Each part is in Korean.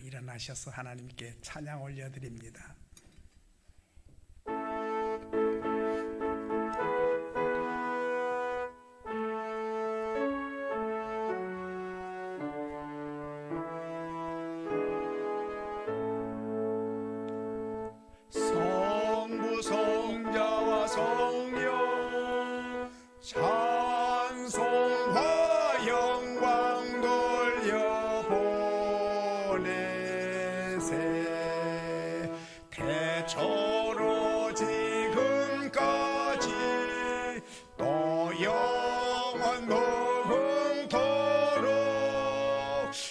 일어나셔서 하나님께 찬양 올려드립니다. 성부 성자와 성령 찬송과 영광 돌려보내세. 태초로 지금까지 또 영원 무궁토록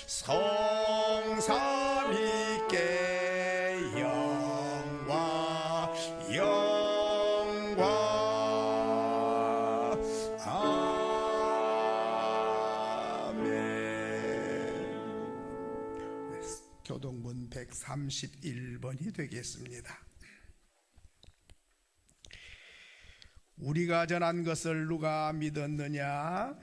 성삼위께 영광 아멘. 교동문 131번이 되겠습니다. 우리가 전한 것을 누가 믿었느냐?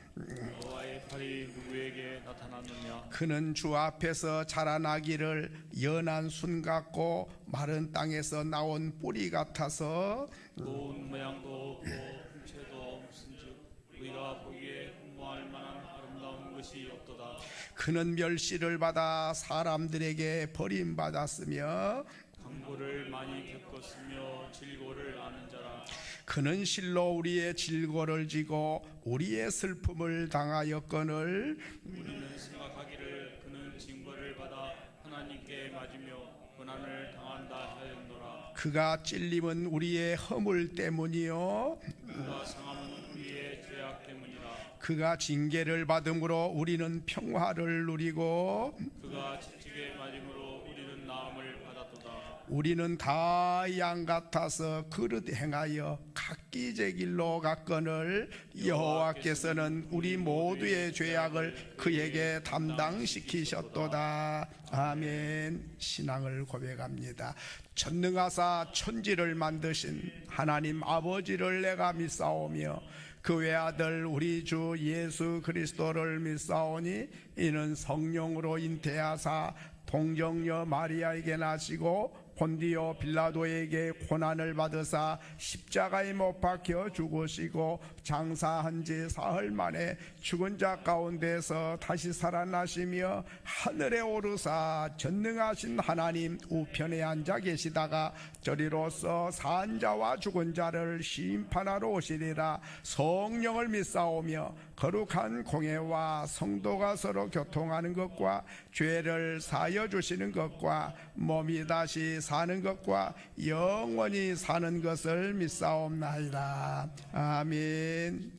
여호와의 팔이 누구에게 나타났느냐? 그는 주 앞에서 자라나기를 연한 순 같고 마른 땅에서 나온 뿌리 같아서 좋은 모양도 없고 형체도 없은즉 우리가 보기에 흠모할 만한 아름다운 것이 없도다. 그는 멸시를 받아 사람들에게 버림받았으며 강고를 많이 겪었으며 질고를 아는 자라. 그는 실로 우리의 질고를 지고 우리의 슬픔을 당하였거늘 우리는 생각하기를 그는 징벌을 받아 하나님께 맞으며 고난을 당한다 하였노라. 그가 찔림은 우리의 허물 때문이요 그가 상함은 우리의 죄악 때문이라. 그가 징계를 받음으로 우리는 평화를 누리고 그가 채찍에 맞음으로 우리는 나음을 받았도다. 우리는 다 양 같아서 그릇 행하여 각기 제 길로 갔거늘 여호와께서는 우리 모두의 죄악을 그에게 담당시키셨도다. 아멘. 신앙을 고백합니다. 전능하사 천지를 만드신 하나님 아버지를 내가 믿사오며 그 외아들 우리 주 예수 그리스도를 믿사오니 이는 성령으로 잉태하사 동정녀 마리아에게 나시고 본디오 빌라도에게 고난을 받으사 십자가에 못 박혀 죽으시고 장사한 지 사흘 만에 죽은 자 가운데서 다시 살아나시며 하늘에 오르사 전능하신 하나님 우편에 앉아 계시다가 저리로서 산 자와 죽은 자를 심판하러 오시리라. 성령을 믿사오며 거룩한 공회와 성도가 서로 교통하는 것과 죄를 사하여 주시는 것과 몸이 다시 사는 것과 영원히 사는 것을 믿사옵나이다. 아멘.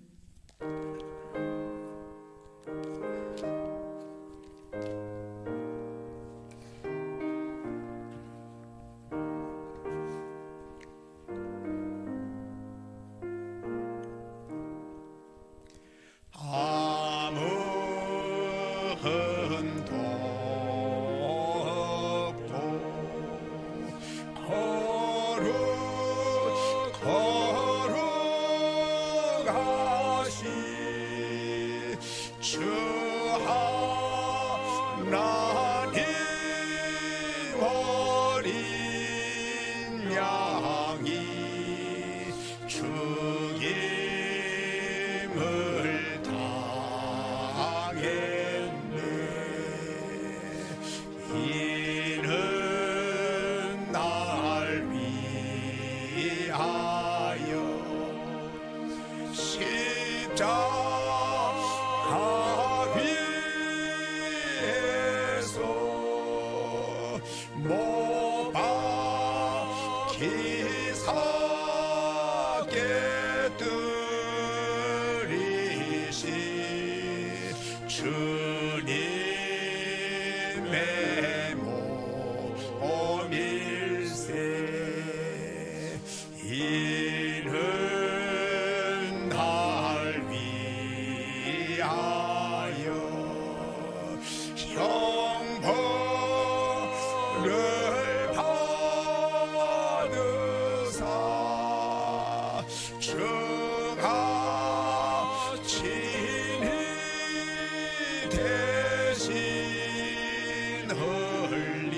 대신 흘리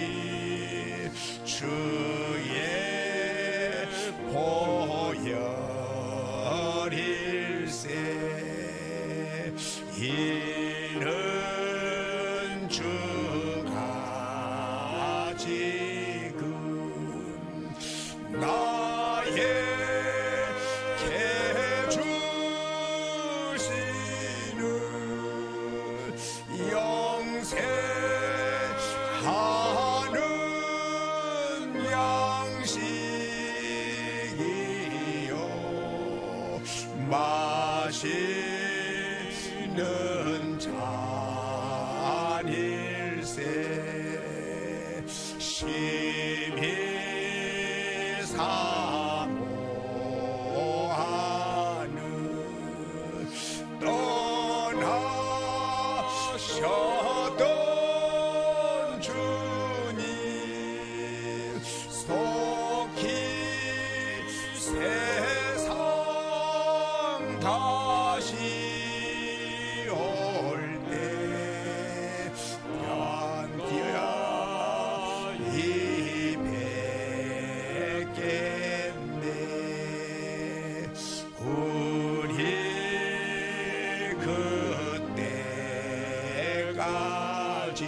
심히 사모하는 떠나셨던 주님 속히 세상 다시 올 때 연기야 이 뵙겠네. 우리 그때까지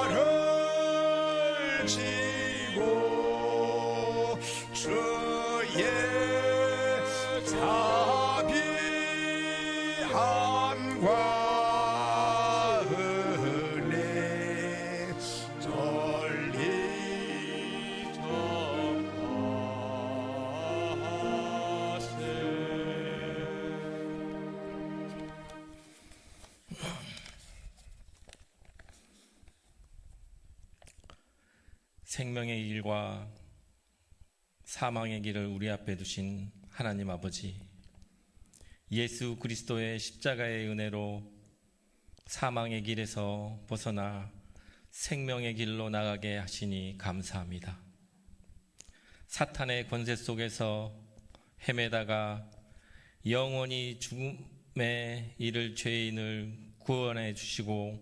십자가를 지고 주의 자비함과 은혜 전리 생명의 길과 사망의 길을 우리 앞에 두신 하나님 아버지, 예수 그리스도의 십자가의 은혜로 사망의 길에서 벗어나 생명의 길로 나가게 하시니 감사합니다. 사탄의 권세 속에서 헤매다가 영원히 죽음에 이를 죄인을 구원해 주시고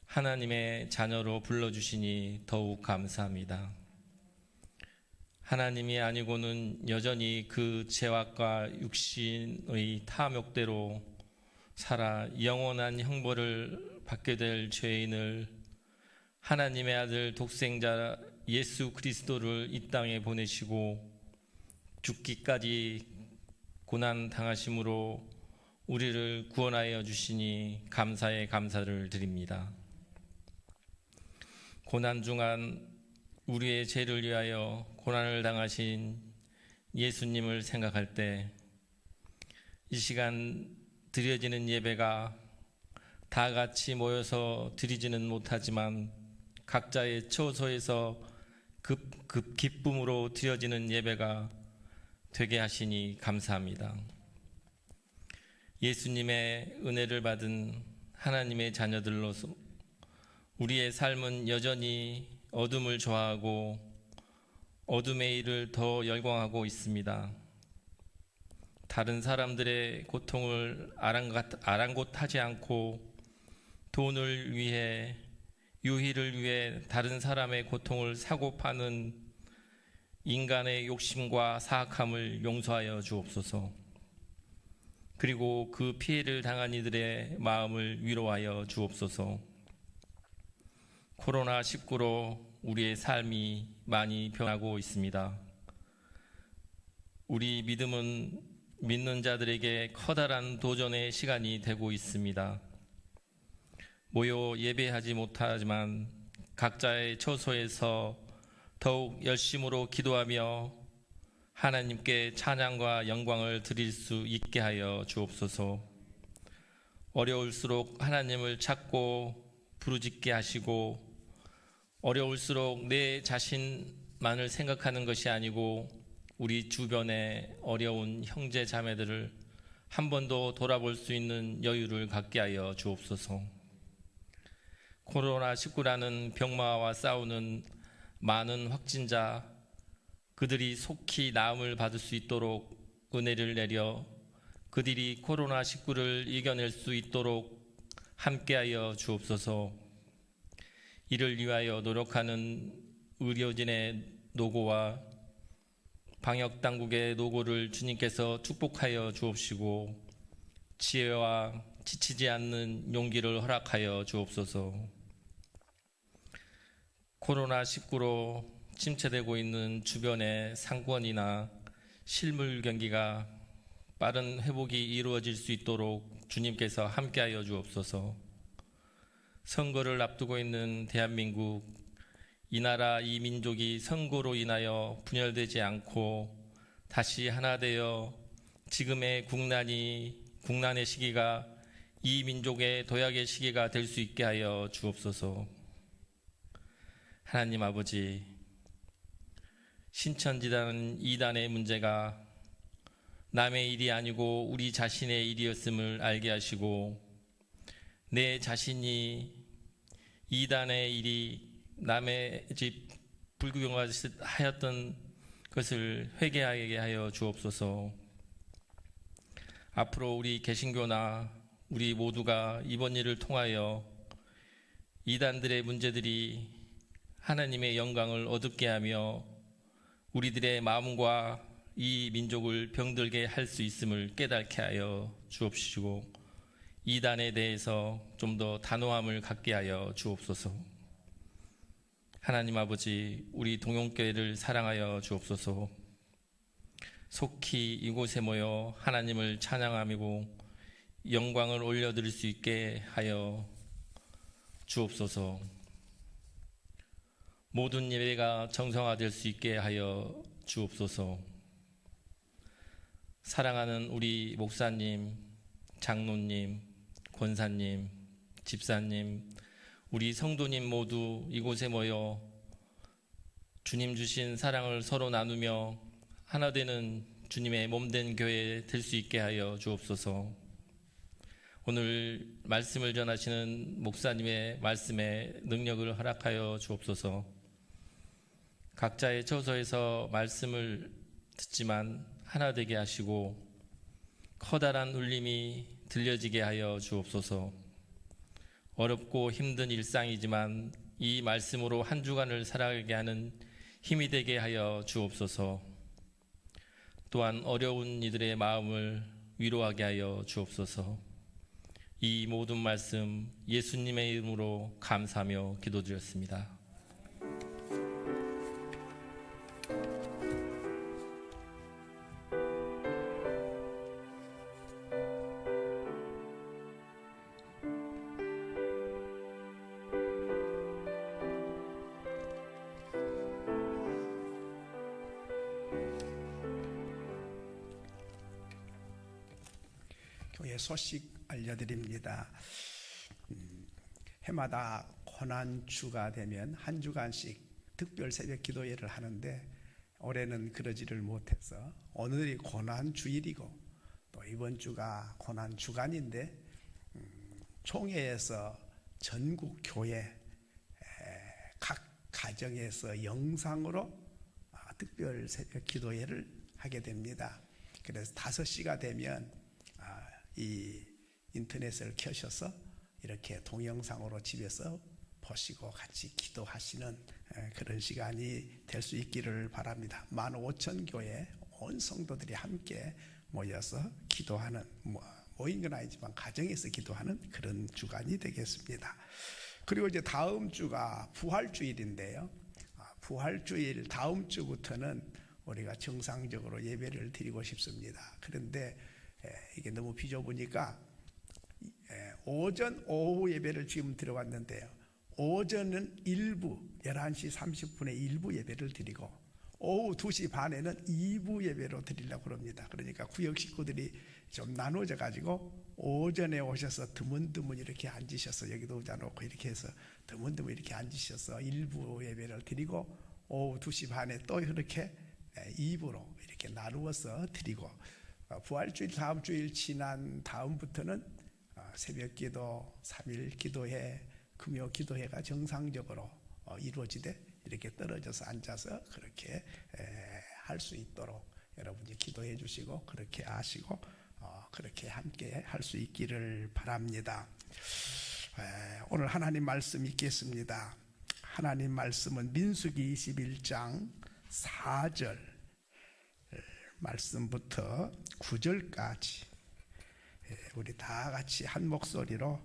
하나님의 자녀로 불러주시니 더욱 감사합니다. 하나님이 아니고는 여전히 그 죄악과 육신의 탐욕대로 살아 영원한 형벌을 받게 될 죄인을 하나님의 아들 독생자 예수 그리스도를 이 땅에 보내시고 죽기까지 고난 당하심으로 우리를 구원하여 주시니 감사의 감사를 드립니다. 고난 중한 우리의 죄를 위하여 고난을 당하신 예수님을 생각할 때 이 시간 드려지는 예배가 다 같이 모여서 드리지는 못하지만 각자의 처소에서 급 기쁨으로 드려지는 예배가 되게 하시니 감사합니다. 예수님의 은혜를 받은 하나님의 자녀들로서 우리의 삶은 여전히 어둠을 좋아하고 어둠의 일을 더 열광하고 있습니다. 다른 사람들의 고통을 아랑곳하지 않고 돈을 위해, 유희를 위해 다른 사람의 고통을 사고 파는 인간의 욕심과 사악함을 용서하여 주옵소서. 그리고 그 피해를 당한 이들의 마음을 위로하여 주옵소서. 코로나19로 우리의 삶이 많이 변하고 있습니다. 우리 믿음은 믿는 자들에게 커다란 도전의 시간이 되고 있습니다. 모여 예배하지 못하지만 각자의 처소에서 더욱 열심으로 기도하며 하나님께 찬양과 영광을 드릴 수 있게 하여 주옵소서. 어려울수록 하나님을 찾고 부르짖게 하시고 어려울수록 내 자신만을 생각하는 것이 아니고 우리 주변의 어려운 형제 자매들을 한 번 더 돌아볼 수 있는 여유를 갖게 하여 주옵소서. 코로나19라는 병마와 싸우는 많은 확진자, 그들이 속히 나음을 받을 수 있도록 은혜를 내려 그들이 코로나19를 이겨낼 수 있도록 함께하여 주옵소서. 이를 위하여 노력하는 의료진의 노고와 방역당국의 노고를 주님께서 축복하여 주옵시고 지혜와 지치지 않는 용기를 허락하여 주옵소서. 코로나19로 침체되고 있는 주변의 상권이나 실물 경기가 빠른 회복이 이루어질 수 있도록 주님께서 함께하여 주옵소서. 선거를 앞두고 있는 대한민국, 이 나라 이 민족이 선거로 인하여 분열되지 않고 다시 하나 되어 지금의 국난이 국난의 시기가 이 민족의 도약의 시기가 될 수 있게 하여 주옵소서. 하나님 아버지, 신천지단 이단의 문제가 남의 일이 아니고 우리 자신의 일이었음을 알게 하시고, 내 자신이 이단의 일이 남의 집 불구경하였던 것을 회개하게 하여 주옵소서. 앞으로 우리 개신교나 우리 모두가 이번 일을 통하여 이단들의 문제들이 하나님의 영광을 얻게 하며 우리들의 마음과 이 민족을 병들게 할 수 있음을 깨닫게 하여 주옵시고, 이단에 대해서 좀 더 단호함을 갖게 하여 주옵소서. 하나님 아버지, 우리 동용교회를 사랑하여 주옵소서. 속히 이곳에 모여 하나님을 찬양하고 영광을 올려드릴 수 있게 하여 주옵소서. 모든 예배가 정성화될 수 있게 하여 주옵소서. 사랑하는 우리 목사님, 장로님, 권사님, 집사님, 우리 성도님 모두 이곳에 모여 주님 주신 사랑을 서로 나누며 하나 되는 주님의 몸된 교회 될 수 있게 하여 주옵소서. 오늘 말씀을 전하시는 목사님의 말씀에 능력을 허락하여 주옵소서. 각자의 처소에서 말씀을 듣지만 하나 되게 하시고 커다란 울림이 들려지게 하여 주옵소서. 어렵고 힘든 일상이지만 이 말씀으로 한 주간을 살아가게 하는 힘이 되게 하여 주옵소서. 또한 어려운 이들의 마음을 위로하게 하여 주옵소서. 이 모든 말씀 예수님의 이름으로 감사하며 기도드렸습니다. 교회 소식 알려드립니다. 해마다 고난주가 되면 한 주간씩 특별 새벽 기도회를 하는데 올해는 그러지를 못해서 오늘이 고난주일이고 또 이번 주가 고난주간인데 총회에서 전국 교회 각 가정에서 영상으로 특별 새벽 기도회를 하게 됩니다. 그래서 5시가 되면 이 인터넷을 켜셔서 이렇게 동영상으로 집에서 보시고 같이 기도하시는 그런 시간이 될 수 있기를 바랍니다. 15,000교회 온 성도들이 함께 모여서 기도하는, 모인 건 아니지만 가정에서 기도하는 그런 주간이 되겠습니다. 그리고 이제 다음 주가 부활주일인데요. 부활주일 다음 주부터는 우리가 정상적으로 예배를 드리고 싶습니다. 그런데 이게 너무 비좁으니까 오전, 오후 예배를 지금 들어왔는데요. 오전은 일부 11시 30분에 일부 예배를 드리고 오후 2시 반에는 2부 예배로 드리려고 합니다. 그러니까 구역 식구들이 좀 나눠져 가지고 오전에 오셔서 드문드문 이렇게 앉으셔서 여기도 의자 놓고 이렇게 해서 드문드문 이렇게 앉으셔서 일부 예배를 드리고 오후 2시 반에 또 이렇게 2부로 이렇게 나누어서 드리고 부활주일 다음 주일 지난 다음부터는 새벽기도, 3일 기도회, 금요 기도회가 정상적으로 이루어지되 이렇게 떨어져서 앉아서 그렇게 할 수 있도록 여러분이 기도해 주시고 그렇게 하시고 그렇게 함께 할 수 있기를 바랍니다. 오늘 하나님 말씀 읽겠습니다. 하나님 말씀은 민수기 21장 4절 말씀부터 9절까지 우리 다 같이 한 목소리로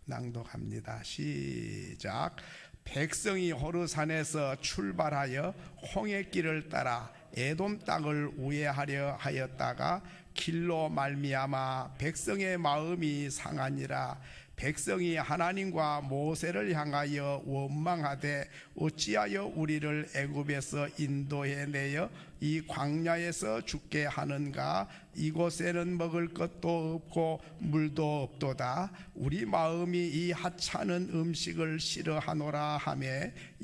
낭독합니다. 시작. 백성이 호르산에서 출발하여 홍해길을 따라 에돔 땅을 우회하려 하였다가 길로 말미암아 백성의 마음이 상하니라. 백성이 하나님과 모세를 향하여 원망하되 어찌하여 우리를 애굽에서 인도해 내어 이 광야에서 죽게 하는가. 이곳에는 먹을 것도 없고 물도 없도다. 우리 마음이 이 하찮은 음식을 싫어하노라 하며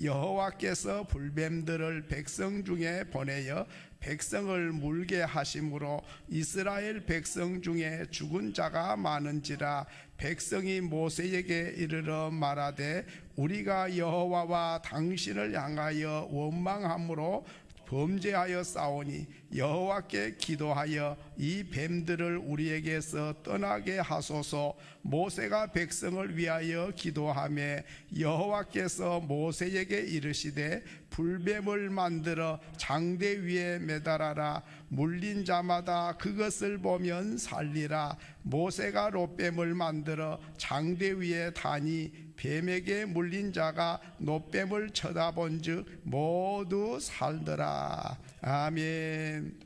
여호와께서 불뱀들을 백성 중에 보내어 백성을 물게 하심으로 이스라엘 백성 중에 죽은 자가 많은지라. 백성이 모세에게 이르러 말하되 우리가 여호와와 당신을 향하여 원망함으로 범죄하여 싸우니 여호와께 기도하여 이 뱀들을 우리에게서 떠나게 하소서. 모세가 백성을 위하여 기도하며 여호와께서 모세에게 이르시되 불뱀을 만들어 장대 위에 매달아라. 물린 자마다 그것을 보면 살리라. 모세가 롯뱀을 만들어 장대 위에 다니 뱀에게 물린 자가 놋뱀을 쳐다본즉 모두 살더라. 아멘.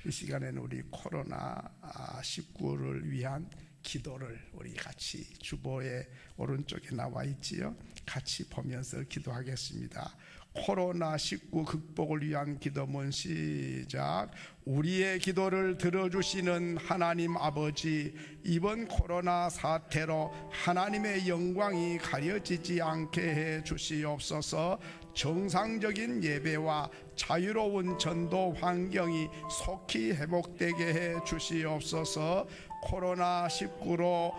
이 시간에는 우리 코로나19를 위한 기도를 우리 같이 주보의 오른쪽에 나와 있지요. 같이 보면서 기도하겠습니다. 코로나19 극복을 위한 기도문 시작. 우리의 기도를 들어주시는 하나님 아버지, 이번 코로나 사태로 하나님의 영광이 가려지지 않게 해 주시옵소서. 정상적인 예배와 자유로운 전도 환경이 속히 회복되게 해 주시옵소서. 코로나19로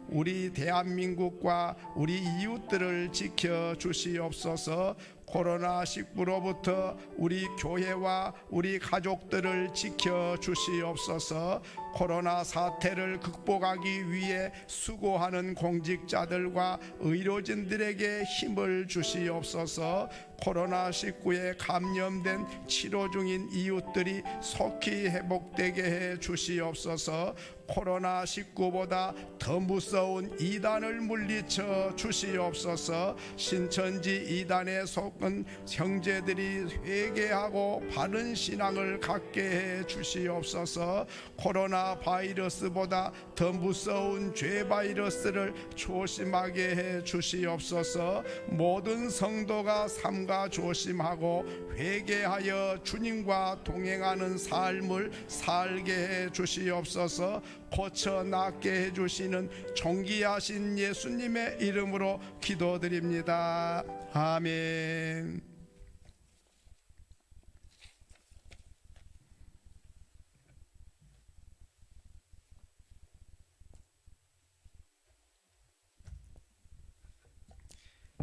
우리 대한민국과 우리 이웃들을 지켜 주시옵소서. 코로나19로부터 우리 교회와 우리 가족들을 지켜 주시옵소서. 코로나 사태를 극복하기 위해 수고하는 공직자들과 의료진들에게 힘을 주시옵소서. 코로나19에 감염된 치료 중인 이웃들이 속히 회복되게 해 주시옵소서. 코로나19보다 더 무서운 이단을 물리쳐 주시옵소서. 신천지 이단에 속은 형제들이 회개하고 바른 신앙을 갖게 해 주시옵소서. 코로나 바이러스보다 더 무서운 죄 바이러스를 조심하게 해 주시옵소서. 모든 성도가 삼가 조심하고 회개하여 주님과 동행하는 삶을 살게 해 주시옵소서. 고쳐 낫게 해주시는 존귀하신 예수님의 이름으로 기도드립니다. 아멘.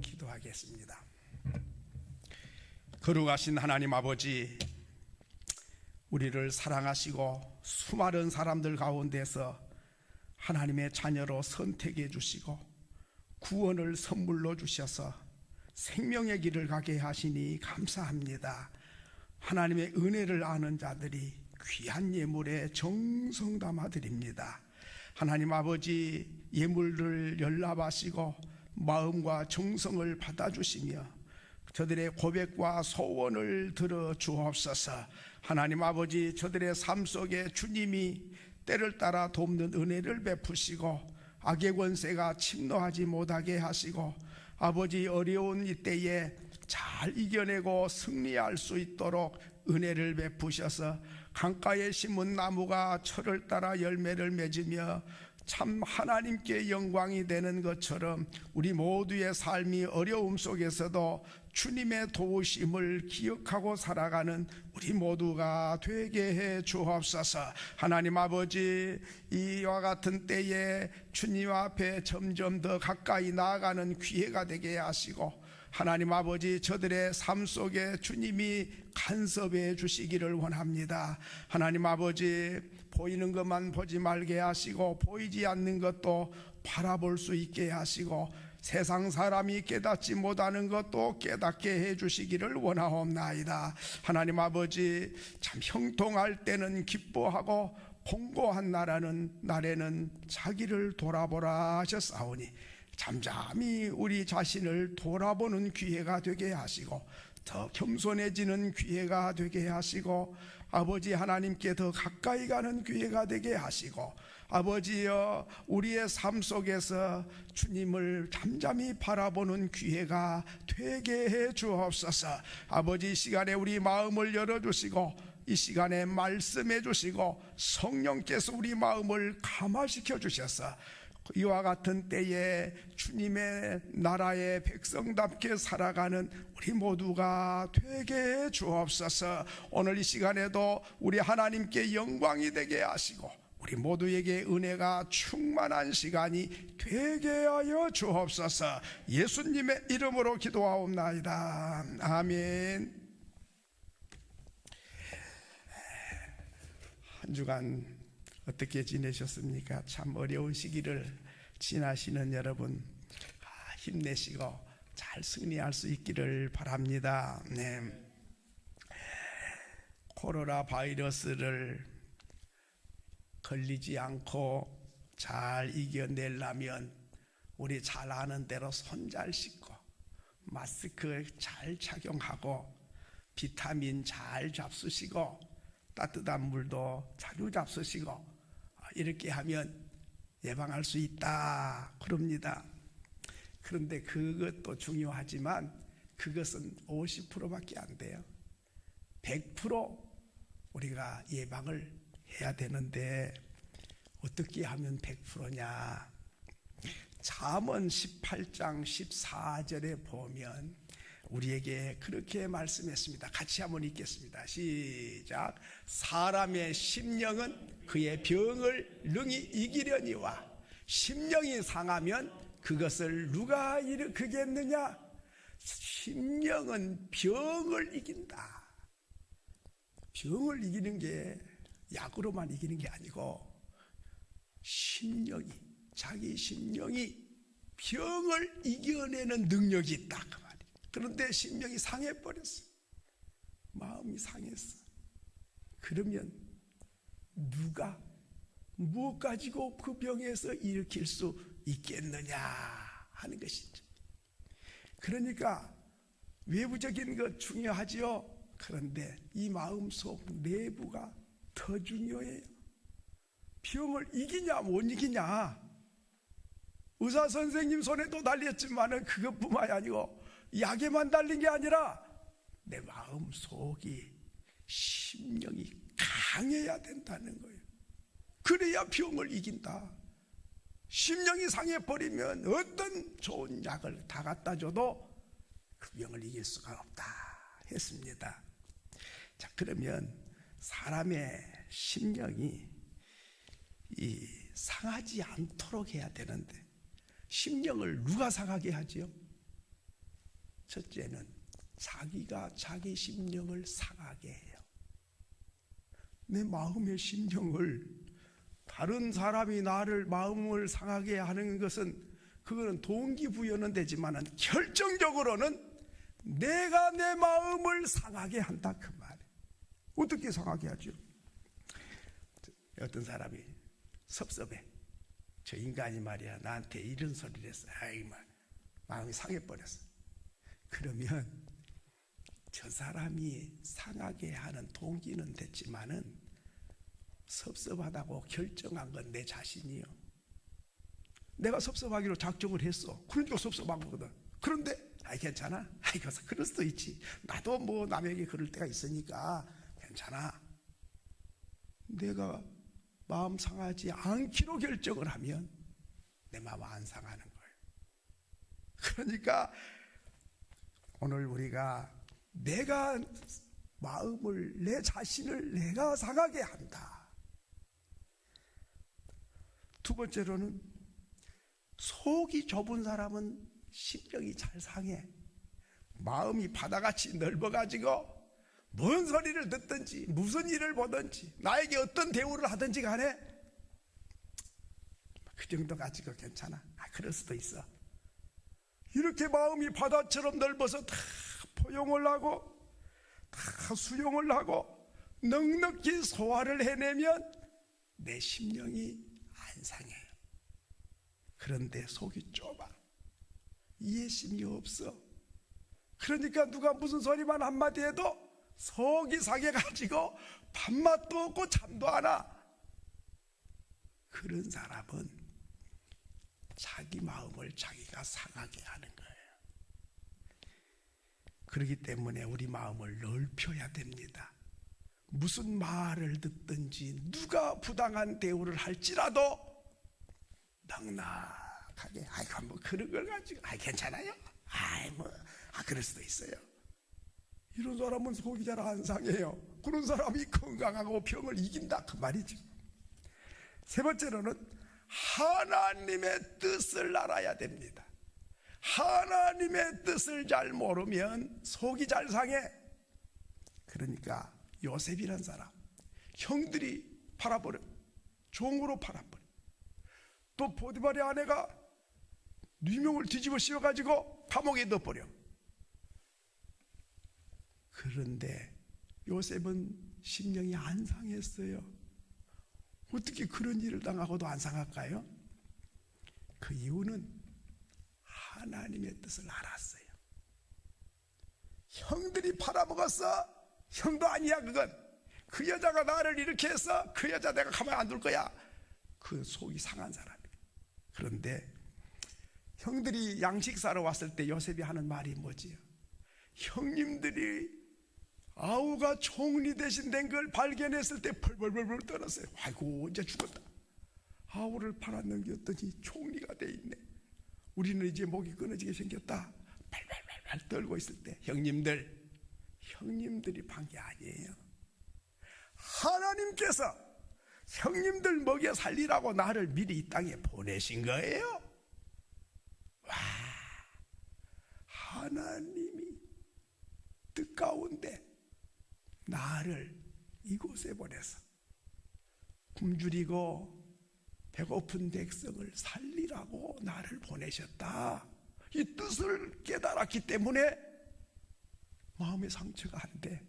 기도하겠습니다. 거룩하신 하나님 아버지, 우리를 사랑하시고 수많은 사람들 가운데서 하나님의 자녀로 선택해 주시고 구원을 선물로 주셔서 생명의 길을 가게 하시니 감사합니다. 하나님의 은혜를 아는 자들이 귀한 예물에 정성 담아 드립니다. 하나님 아버지, 예물을 연락하시고 마음과 정성을 받아주시며 저들의 고백과 소원을 들어 주옵소서. 하나님 아버지, 저들의 삶 속에 주님이 때를 따라 돕는 은혜를 베푸시고 악의 권세가 침노하지 못하게 하시고 아버지, 어려운 이때에 잘 이겨내고 승리할 수 있도록 은혜를 베푸셔서 강가에 심은 나무가 철을 따라 열매를 맺으며 참 하나님께 영광이 되는 것처럼 우리 모두의 삶이 어려움 속에서도 주님의 도우심을 기억하고 살아가는 우리 모두가 되게 해 주옵소서. 하나님 아버지, 이와 같은 때에 주님 앞에 점점 더 가까이 나아가는 기회가 되게 하시고 하나님 아버지, 저들의 삶 속에 주님이 간섭해 주시기를 원합니다. 하나님 아버지, 보이는 것만 보지 말게 하시고 보이지 않는 것도 바라볼 수 있게 하시고 세상 사람이 깨닫지 못하는 것도 깨닫게 해주시기를 원하옵나이다. 하나님 아버지, 참 형통할 때는 기뻐하고 공고한 날에는 자기를 돌아보라 하셨사오니 잠잠히 우리 자신을 돌아보는 기회가 되게 하시고 더 겸손해지는 기회가 되게 하시고 아버지 하나님께 더 가까이 가는 기회가 되게 하시고 아버지여, 우리의 삶 속에서 주님을 잠잠히 바라보는 기회가 되게 해 주옵소서. 아버지, 시간에 우리 마음을 열어주시고 이 시간에 말씀해 주시고 성령께서 우리 마음을 감화시켜 주셔서 이와 같은 때에 주님의 나라의 백성답게 살아가는 우리 모두가 되게 해 주옵소서. 오늘 이 시간에도 우리 하나님께 영광이 되게 하시고 우리 모두에게 은혜가 충만한 시간이 되게 하여 주옵소서. 예수님의 이름으로 기도하옵나이다. 아멘. 한 주간 어떻게 지내셨습니까? 참 어려운 시기를 지나시는 여러분, 힘내시고 잘 승리할 수 있기를 바랍니다. 네. 코로나 바이러스를 걸리지 않고 잘 이겨내려면 우리 잘 아는 대로 손 잘 씻고 마스크 잘 착용하고 비타민 잘 잡수시고 따뜻한 물도 자주 잡수시고 이렇게 하면 예방할 수 있다 그럽니다. 그런데 그것도 중요하지만 그것은 50%밖에 안 돼요. 100% 우리가 예방을 해야 되는데 어떻게 하면 100%냐? 잠언 18장 14절에 보면 우리에게 그렇게 말씀했습니다. 같이 한번 읽겠습니다. 시작. 사람의 심령은 그의 병을 능히 이기려니와 심령이 상하면 그것을 누가 일으키겠느냐? 심령은 병을 이긴다. 병을 이기는 게 약으로만 이기는 게 아니고 심령이, 자기 심령이 병을 이겨내는 능력이 있다 그 말이에요. 그런데 심령이 상해버렸어. 마음이 상했어. 그러면 누가 무엇 가지고 그 병에서 일으킬 수 있겠느냐 하는 것이죠. 그러니까 외부적인 것 중요하지요. 그런데 이 마음속 내부가 더 중요해요. 병을 이기냐 못 이기냐, 의사 선생님 손에도 달렸지만은 그것뿐만이 아니고 약에만 달린 게 아니라 내 마음 속이, 심령이 강해야 된다는 거예요. 그래야 병을 이긴다. 심령이 상해버리면 어떤 좋은 약을 다 갖다 줘도 그 병을 이길 수가 없다 했습니다. 자, 그러면 사람의 심령이 상하지 않도록 해야 되는데 심령을 누가 상하게 하지요? 첫째는 자기가 자기 심령을 상하게 해요. 내 마음의 심령을, 다른 사람이 나를 마음을 상하게 하는 것은 그거는 동기부여는 되지만은 결정적으로는 내가 내 마음을 상하게 한다 그 말이에요. 어떻게 상하게 하죠? 어떤 사람이 섭섭해. 저 인간이 말이야 나한테 이런 소리를 했어. 아이, 마음이 상해버렸어. 그러면 저 사람이 상하게 하는 동기는 됐지만은 섭섭하다고 결정한 건 내 자신이요. 내가 섭섭하기로 작정을 했어. 그러니까 섭섭한 거거든. 그런데 아이 괜찮아. 아이 그럴 수도 있지. 나도 뭐 남에게 그럴 때가 있으니까 괜찮아. 내가 마음 상하지 않기로 결정을 하면 내 마음 안 상하는 거예요. 그러니까 오늘 우리가 내가 마음을, 내 자신을 내가 상하게 한다. 두 번째로는 속이 좁은 사람은 심령이 잘 상해. 마음이 바다같이 넓어가지고 뭔 소리를 듣든지 무슨 일을 보든지 나에게 어떤 대우를 하든지 간에 그 정도 가지고 괜찮아. 그럴 수도 있어. 이렇게 마음이 바다처럼 넓어서 다 포용을 하고 다 수용을 하고 넉넉히 소화를 해내면 내 심령이 안 상해요. 그런데 속이 좁아. 이해심이 없어. 그러니까 누가 무슨 소리만 한마디 해도 속이 상해가지고 밥맛도 없고 잠도 안 와. 그런 사람은 자기 마음을 자기가 상하게 하는 거예요. 그렇기 때문에 우리 마음을 넓혀야 됩니다. 무슨 말을 듣든지 누가 부당한 대우를 할지라도 넉넉하게 아이고 뭐 그런 걸 가지고 괜찮아요. 그럴 수도 있어요. 이런 사람은 속이 잘 안 상해요. 그런 사람이 건강하고 병을 이긴다 그 말이죠. 세 번째로는 하나님의 뜻을 알아야 됩니다. 하나님의 뜻을 잘 모르면 속이 잘 상해. 그러니까 요셉이란 사람 형들이 팔아버려, 종으로 팔아버려. 또 보디발의 아내가 누명을 뒤집어 씌워가지고 감옥에 넣어버려. 그런데 요셉은 심령이 안 상했어요. 어떻게 그런 일을 당하고도 안 상할까요? 그 이유는 하나님의 뜻을 알았어요. 형들이 팔아먹었어. 형도 아니야 그건. 그 여자가 나를 이렇게 해서 그 여자 내가 가만히 안 둘 거야. 그 속이 상한 사람이에요. 그런데 형들이 양식 사러 왔을 때 요셉이 하는 말이 뭐지요? 형님들이 아우가 총리 대신 된 걸 발견했을 때 벌벌벌벌 떨었어요. 아이고 이제 죽었다. 아우를 팔아넘겼더니 총리가 돼 있네. 우리는 이제 목이 끊어지게 생겼다. 발발발발 떨고 있을 때 형님들이 판 게 아니에요. 하나님께서 형님들 먹여 살리라고 나를 미리 이 땅에 보내신 거예요. 와, 하나님이 뜻 가운데 나를 이곳에 보내서 굶주리고 배고픈 백성을 살리라고 나를 보내셨다. 이 뜻을 깨달았기 때문에 마음의 상처가 안 돼.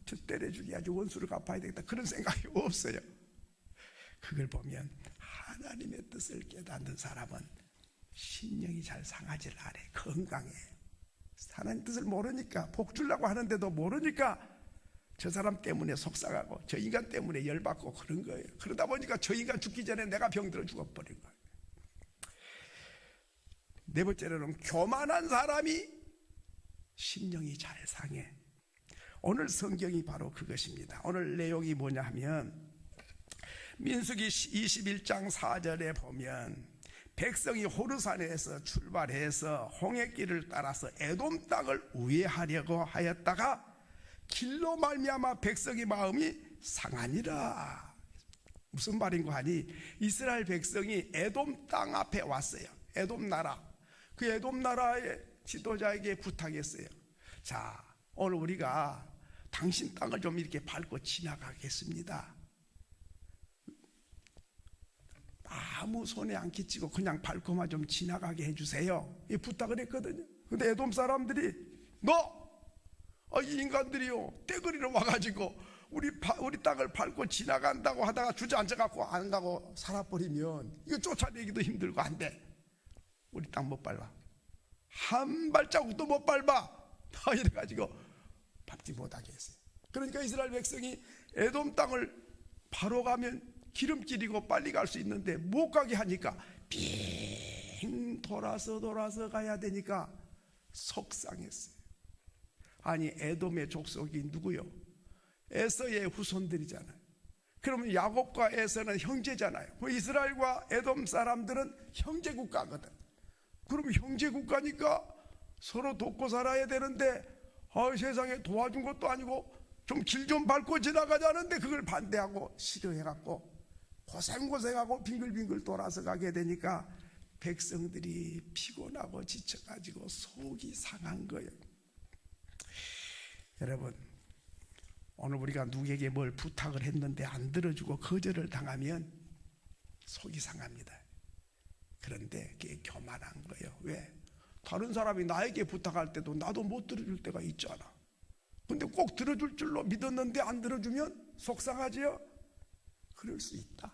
저 때려주기 아주 원수를 갚아야 되겠다 그런 생각이 없어요. 그걸 보면 하나님의 뜻을 깨닫는 사람은 심령이 잘 상하질 않아. 건강해. 하나님 뜻을 모르니까 복 주려고 하는데도 모르니까 저 사람 때문에 속상하고 저 인간 때문에 열받고 그런 거예요. 그러다 보니까 저 인간 죽기 전에 내가 병들어 죽어버린 거예요. 네 번째로는 교만한 사람이 심령이 잘 상해. 오늘 성경이 바로 그것입니다. 오늘 내용이 뭐냐 하면 민수기 21장 4절에 보면 백성이 호르산에서 출발해서 홍해길을 따라서 에돔 땅을 우회하려고 하였다가 길로 말미암아 백성의 마음이 상하니라. 무슨 말인고 하니 이스라엘 백성이 에돔 땅 앞에 왔어요. 에돔 나라. 그 에돔 나라의 지도자에게 부탁했어요. 자, 오늘 우리가 당신 땅을 좀 이렇게 밟고 지나가겠습니다. 아무 손에 안 끼치고 그냥 밟고만 좀 지나가게 해주세요. 이 부탁을 했거든요. 근데 에돔 사람들이 이 인간들이요 떼거리로 와가지고 우리 땅을 밟고 지나간다고 하다가 주저앉아갖고 안 가고 살아버리면 이거 쫓아내기도 힘들고 안 돼. 우리 땅 못 밟아. 한 발자국도 못 밟아. 이래가지고 밟지 못하게 했어요. 그러니까 이스라엘 백성이 에돔 땅을 바로 가면 기름길이고 빨리 갈 수 있는데 못 가게 하니까 빙 돌아서 가야 되니까 속상했어요. 아니 에돔의 족속이 누구요? 에서의 후손들이잖아요. 그러면 야곱과 에서는 형제잖아요. 이스라엘과 에돔 사람들은 형제 국가거든. 그럼 형제 국가니까 서로 돕고 살아야 되는데 세상에 도와준 것도 아니고 좀 길 좀 밟고 지나가자는데 그걸 반대하고 싫어해갖고 고생하고 빙글빙글 돌아서 가게 되니까 백성들이 피곤하고 지쳐가지고 속이 상한 거예요. 여러분, 오늘 우리가 누구에게 뭘 부탁을 했는데 안 들어주고 거절을 당하면 속이 상합니다. 그런데 그게 교만한 거예요. 왜? 다른 사람이 나에게 부탁할 때도 나도 못 들어줄 때가 있잖아. 근데 꼭 들어줄 줄로 믿었는데 안 들어주면 속상하지요? 그럴 수 있다.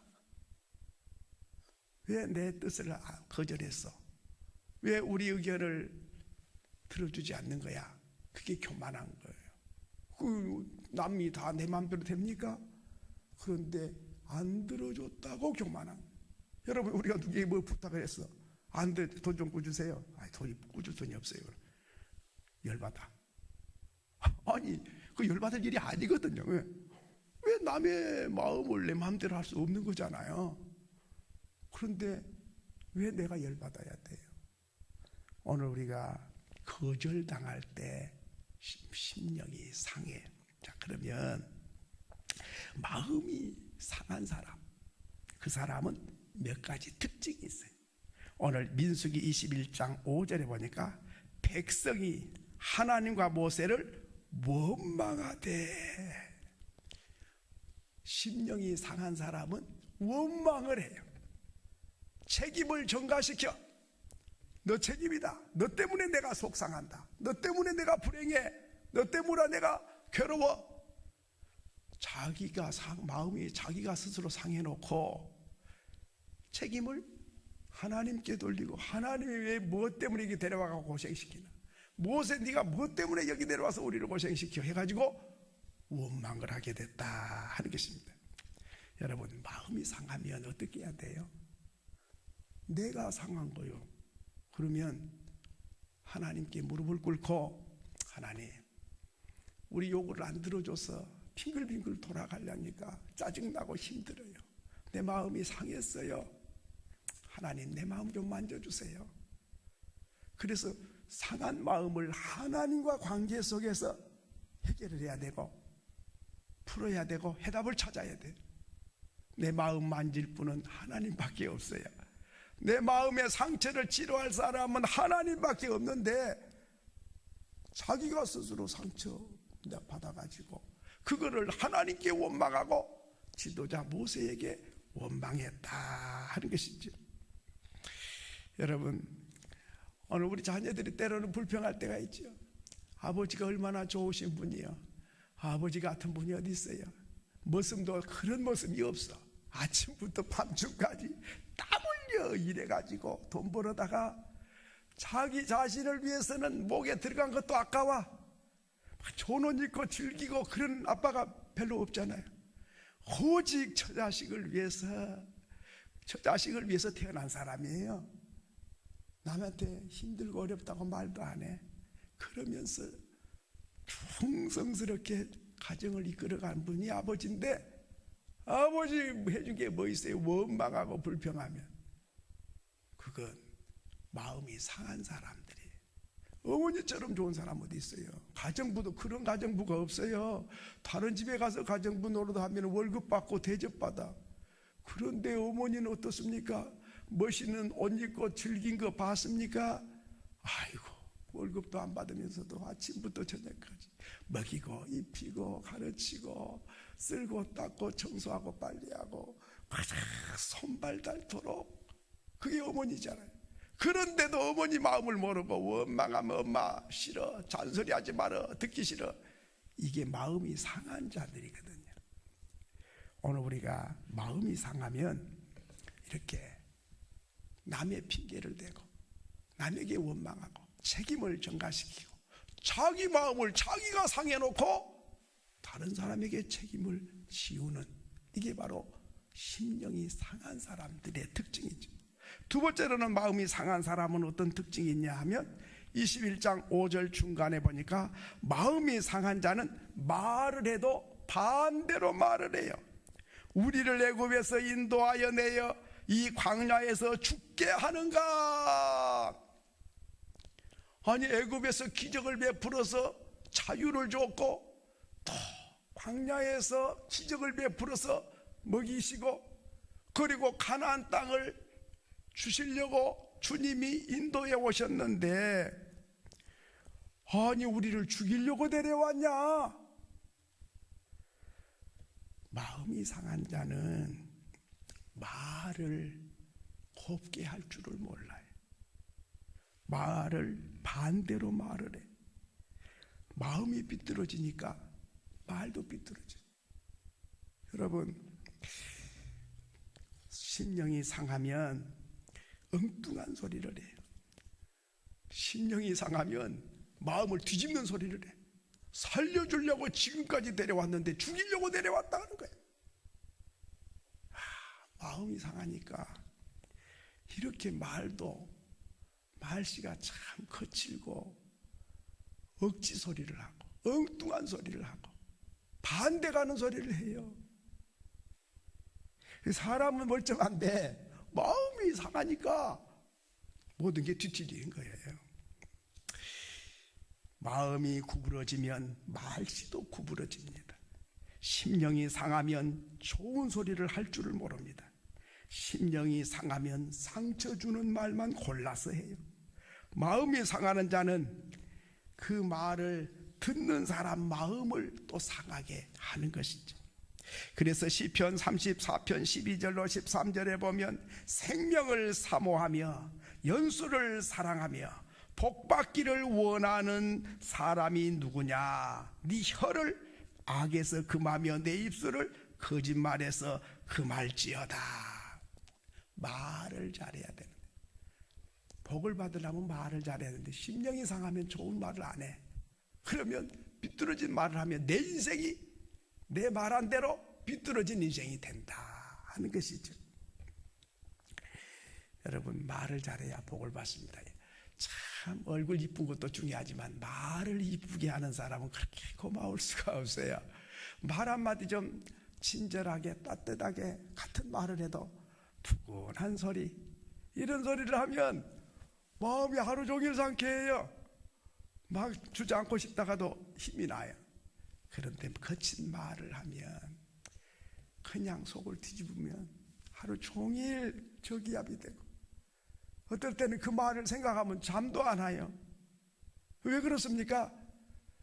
왜 내 뜻을 거절했어? 왜 우리 의견을 들어주지 않는 거야? 그게 교만한 거예요. 그 남이 다 내 마음대로 됩니까? 그런데 안 들어줬다고 교만한 거예요. 여러분, 우리가 누구에게 뭐 부탁을 했어? 안 돼, 돈 좀 꾸주세요. 돈이 꾸줄 돈이 없어요. 열받아. 아니, 그 열받을 일이 아니거든요. 왜 남의 마음을 내 마음대로 할 수 없는 거잖아요. 그런데 왜 내가 열받아야 돼요? 오늘 우리가 거절당할 때 심령이 상해. 자, 그러면 마음이 상한 사람, 그 사람은 몇 가지 특징이 있어요. 오늘 민수기 21장 5절에 보니까 백성이 하나님과 모세를 원망하되, 심령이 상한 사람은 원망을 해요. 책임을 전가시켜. 너 책임이다. 너 때문에 내가 속상한다. 너 때문에 내가 불행해. 너 때문에 내가 괴로워. 마음이 자기가 스스로 상해놓고 책임을 하나님께 돌리고, 하나님이 왜 무엇 때문에 여기 데려와서 고생시키나, 모세 네가 무엇 때문에 여기 내려와서 우리를 고생시켜 해가지고 원망을 하게 됐다 하는 것입니다. 여러분, 마음이 상하면 어떻게 해야 돼요? 내가 상한 거요. 그러면 하나님께 무릎을 꿇고, 하나님, 우리 요구를 안 들어줘서 빙글빙글 돌아가려니까 짜증나고 힘들어요. 내 마음이 상했어요. 하나님, 내 마음 좀 만져주세요. 그래서 상한 마음을 하나님과 관계 속에서 해결을 해야 되고, 풀어야 되고, 해답을 찾아야 돼요. 내 마음 만질 분은 하나님밖에 없어요. 내 마음의 상처를 치료할 사람은 하나님밖에 없는데, 자기가 스스로 상처 받아가지고 그거를 하나님께 원망하고 지도자 모세에게 원망했다 하는 것이죠. 여러분, 오늘 우리 자녀들이 때로는 불평할 때가 있죠. 아버지가 얼마나 좋으신 분이요, 아버지 같은 분이 어디 있어요? 모습도 그런 모습이 없어. 아침부터 밤중까지 땀 흘려 일해가지고 돈 벌어다가 자기 자신을 위해서는 목에 들어간 것도 아까워. 좋은 옷 입고 즐기고 그런 아빠가 별로 없잖아요. 오직 저 자식을 위해서 태어난 사람이에요. 남한테 힘들고 어렵다고 말도 안 해. 그러면서 충성스럽게 가정을 이끌어간 분이 아버지인데, 아버지 해준 게 뭐 있어요? 원망하고 불평하면. 그건 마음이 상한 사람들이. 어머니처럼 좋은 사람 어디 있어요? 가정부도 그런 가정부가 없어요. 다른 집에 가서 가정부 노릇하면 월급 받고 대접받아. 그런데 어머니는 어떻습니까? 멋있는 옷 입고 즐긴 거 봤습니까? 아이고, 월급도 안 받으면서도 아침부터 저녁까지 먹이고 입히고 가르치고 쓸고 닦고 청소하고 빨래하고 손발 닳도록, 그게 어머니잖아요. 그런데도 어머니 마음을 모르고 원망하면 엄마 싫어, 잔소리하지 말어, 듣기 싫어. 이게 마음이 상한 자들이거든요. 오늘 우리가 마음이 상하면 이렇게 남의 핑계를 대고 남에게 원망하고 책임을 전가시키고 자기 마음을 자기가 상해놓고 다른 사람에게 책임을 지우는, 이게 바로 심령이 상한 사람들의 특징이죠. 두 번째로는 마음이 상한 사람은 어떤 특징이 있냐 하면 21장 5절 중간에 보니까 마음이 상한 자는 말을 해도 반대로 말을 해요. 우리를 애굽에서 인도하여 내어 이 광야에서 죽게 하는가? 아니, 애굽에서 기적을 베풀어서 자유를 줬고 또 광야에서 기적을 베풀어서 먹이시고, 그리고 가나안 땅을 주시려고 주님이 인도해 오셨는데, 아니 우리를 죽이려고 데려왔냐? 마음이 상한 자는 말을 곱게 할 줄을 몰라요. 말을 반대로 말을 해. 마음이 삐뚤어지니까 말도 삐뚤어져요. 여러분, 심령이 상하면 엉뚱한 소리를 해요. 심령이 상하면 마음을 뒤집는 소리를 해. 살려주려고 지금까지 데려왔는데 죽이려고 데려왔다는 거예요. 마음이 상하니까 이렇게 말씨가 참 거칠고 억지 소리를 하고 엉뚱한 소리를 하고 반대 가는 소리를 해요. 사람은 멀쩡한데 마음이 상하니까 모든 게 뒤틀리는 거예요. 마음이 구부러지면 말씨도 구부러집니다. 심령이 상하면 좋은 소리를 할 줄을 모릅니다. 심령이 상하면 상처 주는 말만 골라서 해요. 마음이 상하는 자는 그 말을 듣는 사람 마음을 또 상하게 하는 것이죠. 그래서 시편 34편 12절로 13절에 보면 생명을 사모하며 연수를 사랑하며 복받기를 원하는 사람이 누구냐? 네 혀를 악에서 금하며 내 입술을 거짓말에서 금할지어다. 말을 잘해야 되는데, 복을 받으려면 말을 잘해야 되는데 심령이 상하면 좋은 말을 안 해. 그러면 비뚤어진 말을 하면 내 인생이 내 말한 대로 비뚤어진 인생이 된다 하는 것이죠. 여러분, 말을 잘해야 복을 받습니다. 참 얼굴 이쁜 것도 중요하지만 말을 이쁘게 하는 사람은 그렇게 고마울 수가 없어요. 말 한마디 좀 친절하게 따뜻하게 같은 말을 해도 푸근한 소리, 이런 소리를 하면 마음이 하루 종일 상쾌해요. 막 주저앉고 싶다가도 힘이 나요. 그런데 거친 말을 하면, 그냥 속을 뒤집으면 하루 종일 저기압이 되고, 어떨 때는 그 말을 생각하면 잠도 안 와요. 왜 그렇습니까?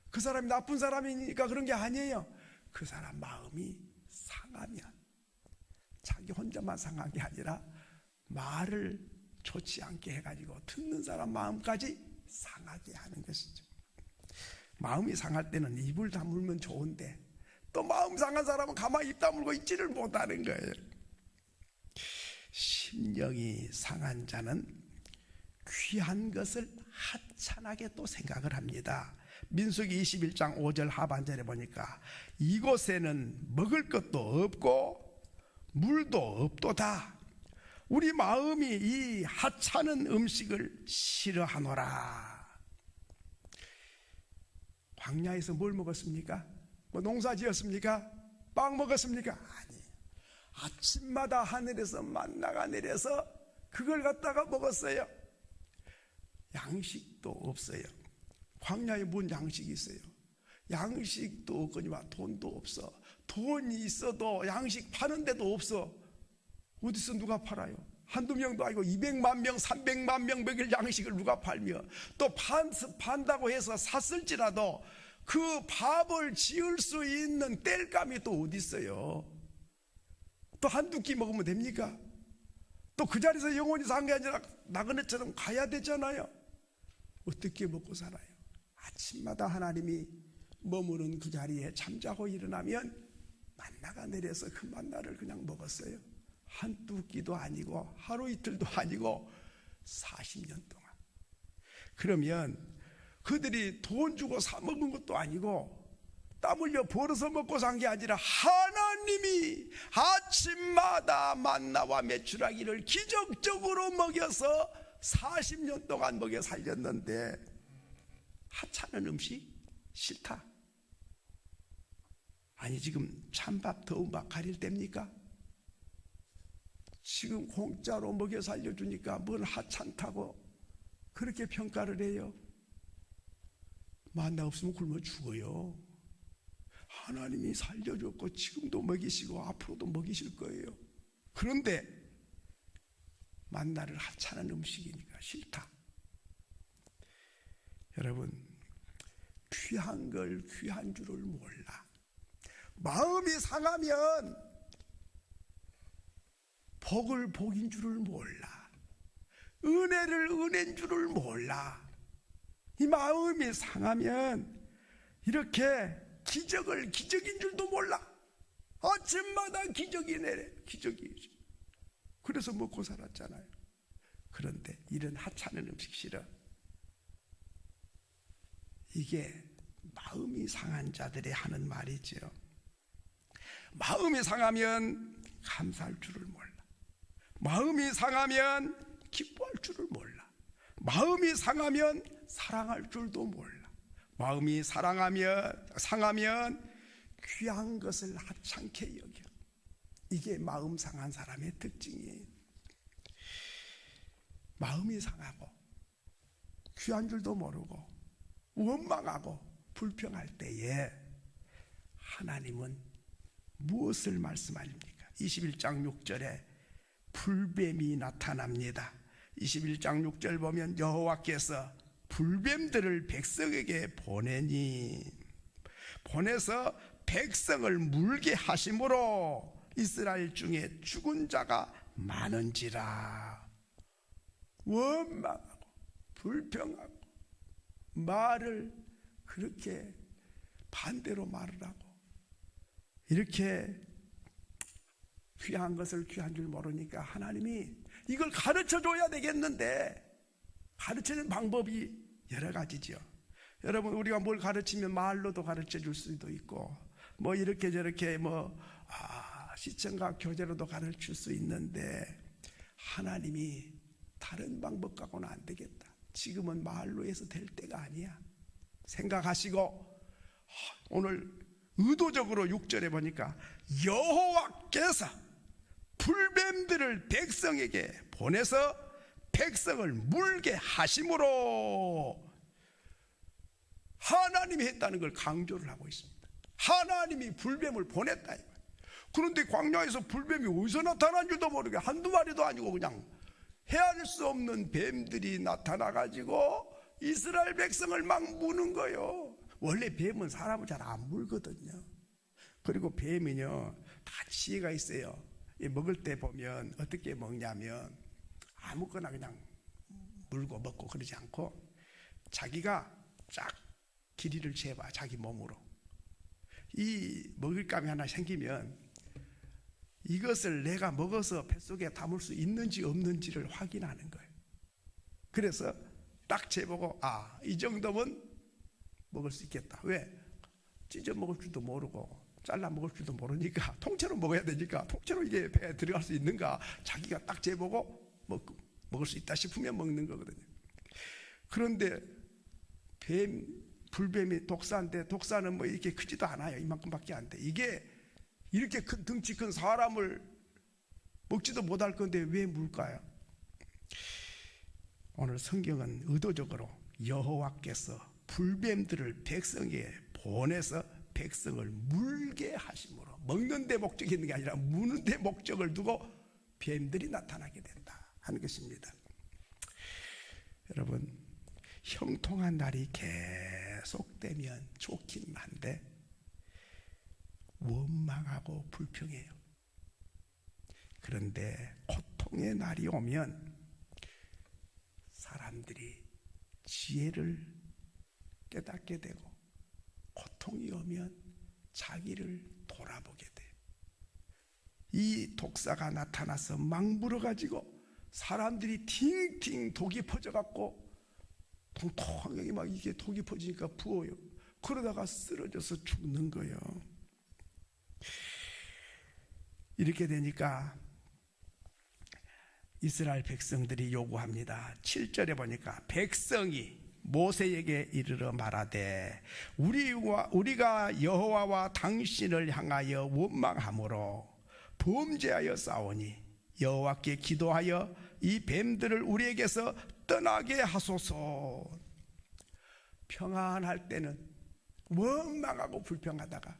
그 사람이 나쁜 사람이니까 그런 게 아니에요. 그 사람 마음이 상하면, 자기 혼자만 상한 게 아니라 말을 좋지 않게 해가지고 듣는 사람 마음까지 상하게 하는 것이죠. 마음이 상할 때는 입을 다물면 좋은데 또 마음 상한 사람은 가만히 입 다물고 있지를 못하는 거예요. 심령이 상한 자는 귀한 것을 하찮게 또 생각을 합니다. 민수기 21장 5절 하반절에 보니까 이곳에는 먹을 것도 없고 물도 없도다. 우리 마음이 이 하찮은 음식을 싫어하노라. 광야에서 뭘 먹었습니까? 뭐 농사 지었습니까? 빵 먹었습니까? 아니에요. 아침마다 하늘에서 만나가 내려서 그걸 갖다가 먹었어요. 양식도 없어요. 광야에 뭔 양식이 있어요? 양식도 없거니와 돈도 없어. 돈이 있어도 양식 파는 데도 없어. 어디서 누가 팔아요? 한두 명도 아니고 200만 명, 300만 명 먹일 양식을 누가 팔며, 또 판다고 해서 샀을지라도 그 밥을 지을 수 있는 땔감이 또 어디 있어요? 또 한두 끼 먹으면 됩니까? 또 그 자리에서 영원히 사는 게 아니라 나그네처럼 가야 되잖아요. 어떻게 먹고 살아요? 아침마다 하나님이 머무는 그 자리에 잠자고 일어나면 만나가 내려서 그 만나를 그냥 먹었어요. 한두 끼도 아니고 하루 이틀도 아니고 40년 동안. 그러면 그들이 돈 주고 사 먹은 것도 아니고 땀 흘려 벌어서 먹고 산 게 아니라 하나님이 아침마다 만나와 메추라기를 기적적으로 먹여서 40년 동안 먹여 살렸는데 하찮은 음식 싫다. 아니, 지금 찬밥 더운 밥 가릴 때입니까? 지금 공짜로 먹여 살려주니까 뭘 하찮다고 그렇게 평가를 해요? 만나 없으면 굶어 죽어요. 하나님이 살려줬고 지금도 먹이시고 앞으로도 먹이실 거예요. 그런데 만나를 하찮은 음식이니까 싫다. 여러분, 귀한 걸 귀한 줄을 몰라. 마음이 상하면 복을 복인 줄을 몰라. 은혜를 은혜인 줄을 몰라. 이 마음이 상하면 이렇게 기적을 기적인 줄도 몰라. 아침마다 기적이 내려. 기적이지. 그래서 먹고 살았잖아요. 그런데 이런 하찮은 음식 싫어. 이게 마음이 상한 자들이 하는 말이죠. 마음이 상하면 감사할 줄을 몰라. 마음이 상하면 기뻐할 줄을 몰라. 마음이 상하면 사랑할 줄도 몰라. 마음이 상하면 귀한 것을 하찮게 여겨. 이게 마음 상한 사람의 특징이에요. 마음이 상하고 귀한 줄도 모르고 원망하고 불평할 때에 하나님은 무엇을 말씀하십니까? 21장 6절에 불뱀이 나타납니다. 21장 6절 보면 여호와께서 불뱀들을 백성에게 보내서 백성을 물게 하심으로 이스라엘 중에 죽은 자가 많은지라. 원망하고 불평하고 말을 그렇게 반대로 말을 하고 이렇게 귀한 것을 귀한 줄 모르니까 하나님이 이걸 가르쳐 줘야 되겠는데, 가르치는 방법이 여러 가지죠. 여러분, 우리가 뭘 가르치면 말로도 가르쳐 줄 수도 있고 뭐 이렇게 저렇게 시청각 교재로도 가르칠 수 있는데, 하나님이 다른 방법 갖고는 안 되겠다. 지금은 말로 해서 될 때가 아니야. 생각하시고 오늘 의도적으로 6절에 보니까 여호와께서 불뱀들을 백성에게 보내서 백성을 물게 하심으로, 하나님이 했다는 걸 강조를 하고 있습니다. 하나님이 불뱀을 보냈다. 그런데 광야에서 불뱀이 어디서 나타난 줄도 모르게 한두 마리도 아니고 그냥 헤아릴 수 없는 뱀들이 나타나가지고 이스라엘 백성을 막 무는 거예요. 원래 뱀은 사람을 잘 안 물거든요. 그리고 뱀은요 다 지혜가 있어요. 먹을 때 보면 어떻게 먹냐면 아무거나 그냥 물고 먹고 그러지 않고 자기가 쫙 길이를 재봐. 자기 몸으로. 이 먹을감이 하나 생기면 이것을 내가 먹어서 뱃속에 담을 수 있는지 없는지를 확인하는 거예요. 그래서 딱 재보고 이 정도면 먹을 수 있겠다. 왜? 찢어 먹을 줄도 모르고 잘라 먹을 줄도 모르니까 통째로 먹어야 되니까 통째로 이게 배에 들어갈 수 있는가 자기가 딱 재보고 먹을 수 있다 싶으면 먹는 거거든요. 그런데 불뱀이 독사인데 독사는 뭐 이렇게 크지도 않아요. 이만큼밖에 안 돼. 이게 이렇게 큰 덩치 큰 사람을 먹지도 못할 건데 왜 물까요? 오늘 성경은 의도적으로 여호와께서 불뱀들을 백성에 보내서 백성을 물게 하심으로, 먹는 데 목적이 있는 게 아니라 무는 데 목적을 두고 뱀들이 나타나게 된다 하는 것입니다. 여러분, 형통한 날이 계속되면 좋긴 한데 원망하고 불평해요. 그런데 고통의 날이 오면 사람들이 지혜를 깨닫게 되고 고통이 오면 자기를 돌아보게 돼요. 이 독사가 나타나서 막 물어가지고 사람들이 팅팅 독이 퍼져갖고 통통하게 막 이게 독이 퍼지니까 부어요. 그러다가 쓰러져서 죽는 거예요. 이렇게 되니까 이스라엘 백성들이 요구합니다. 7절에 보니까 백성이 모세에게 이르러 말하되 우리가 여호와와 당신을 향하여 원망함으로 범죄하여 싸우니 여호와께 기도하여 이 뱀들을 우리에게서 떠나게 하소서. 평안할 때는 원망하고 불평하다가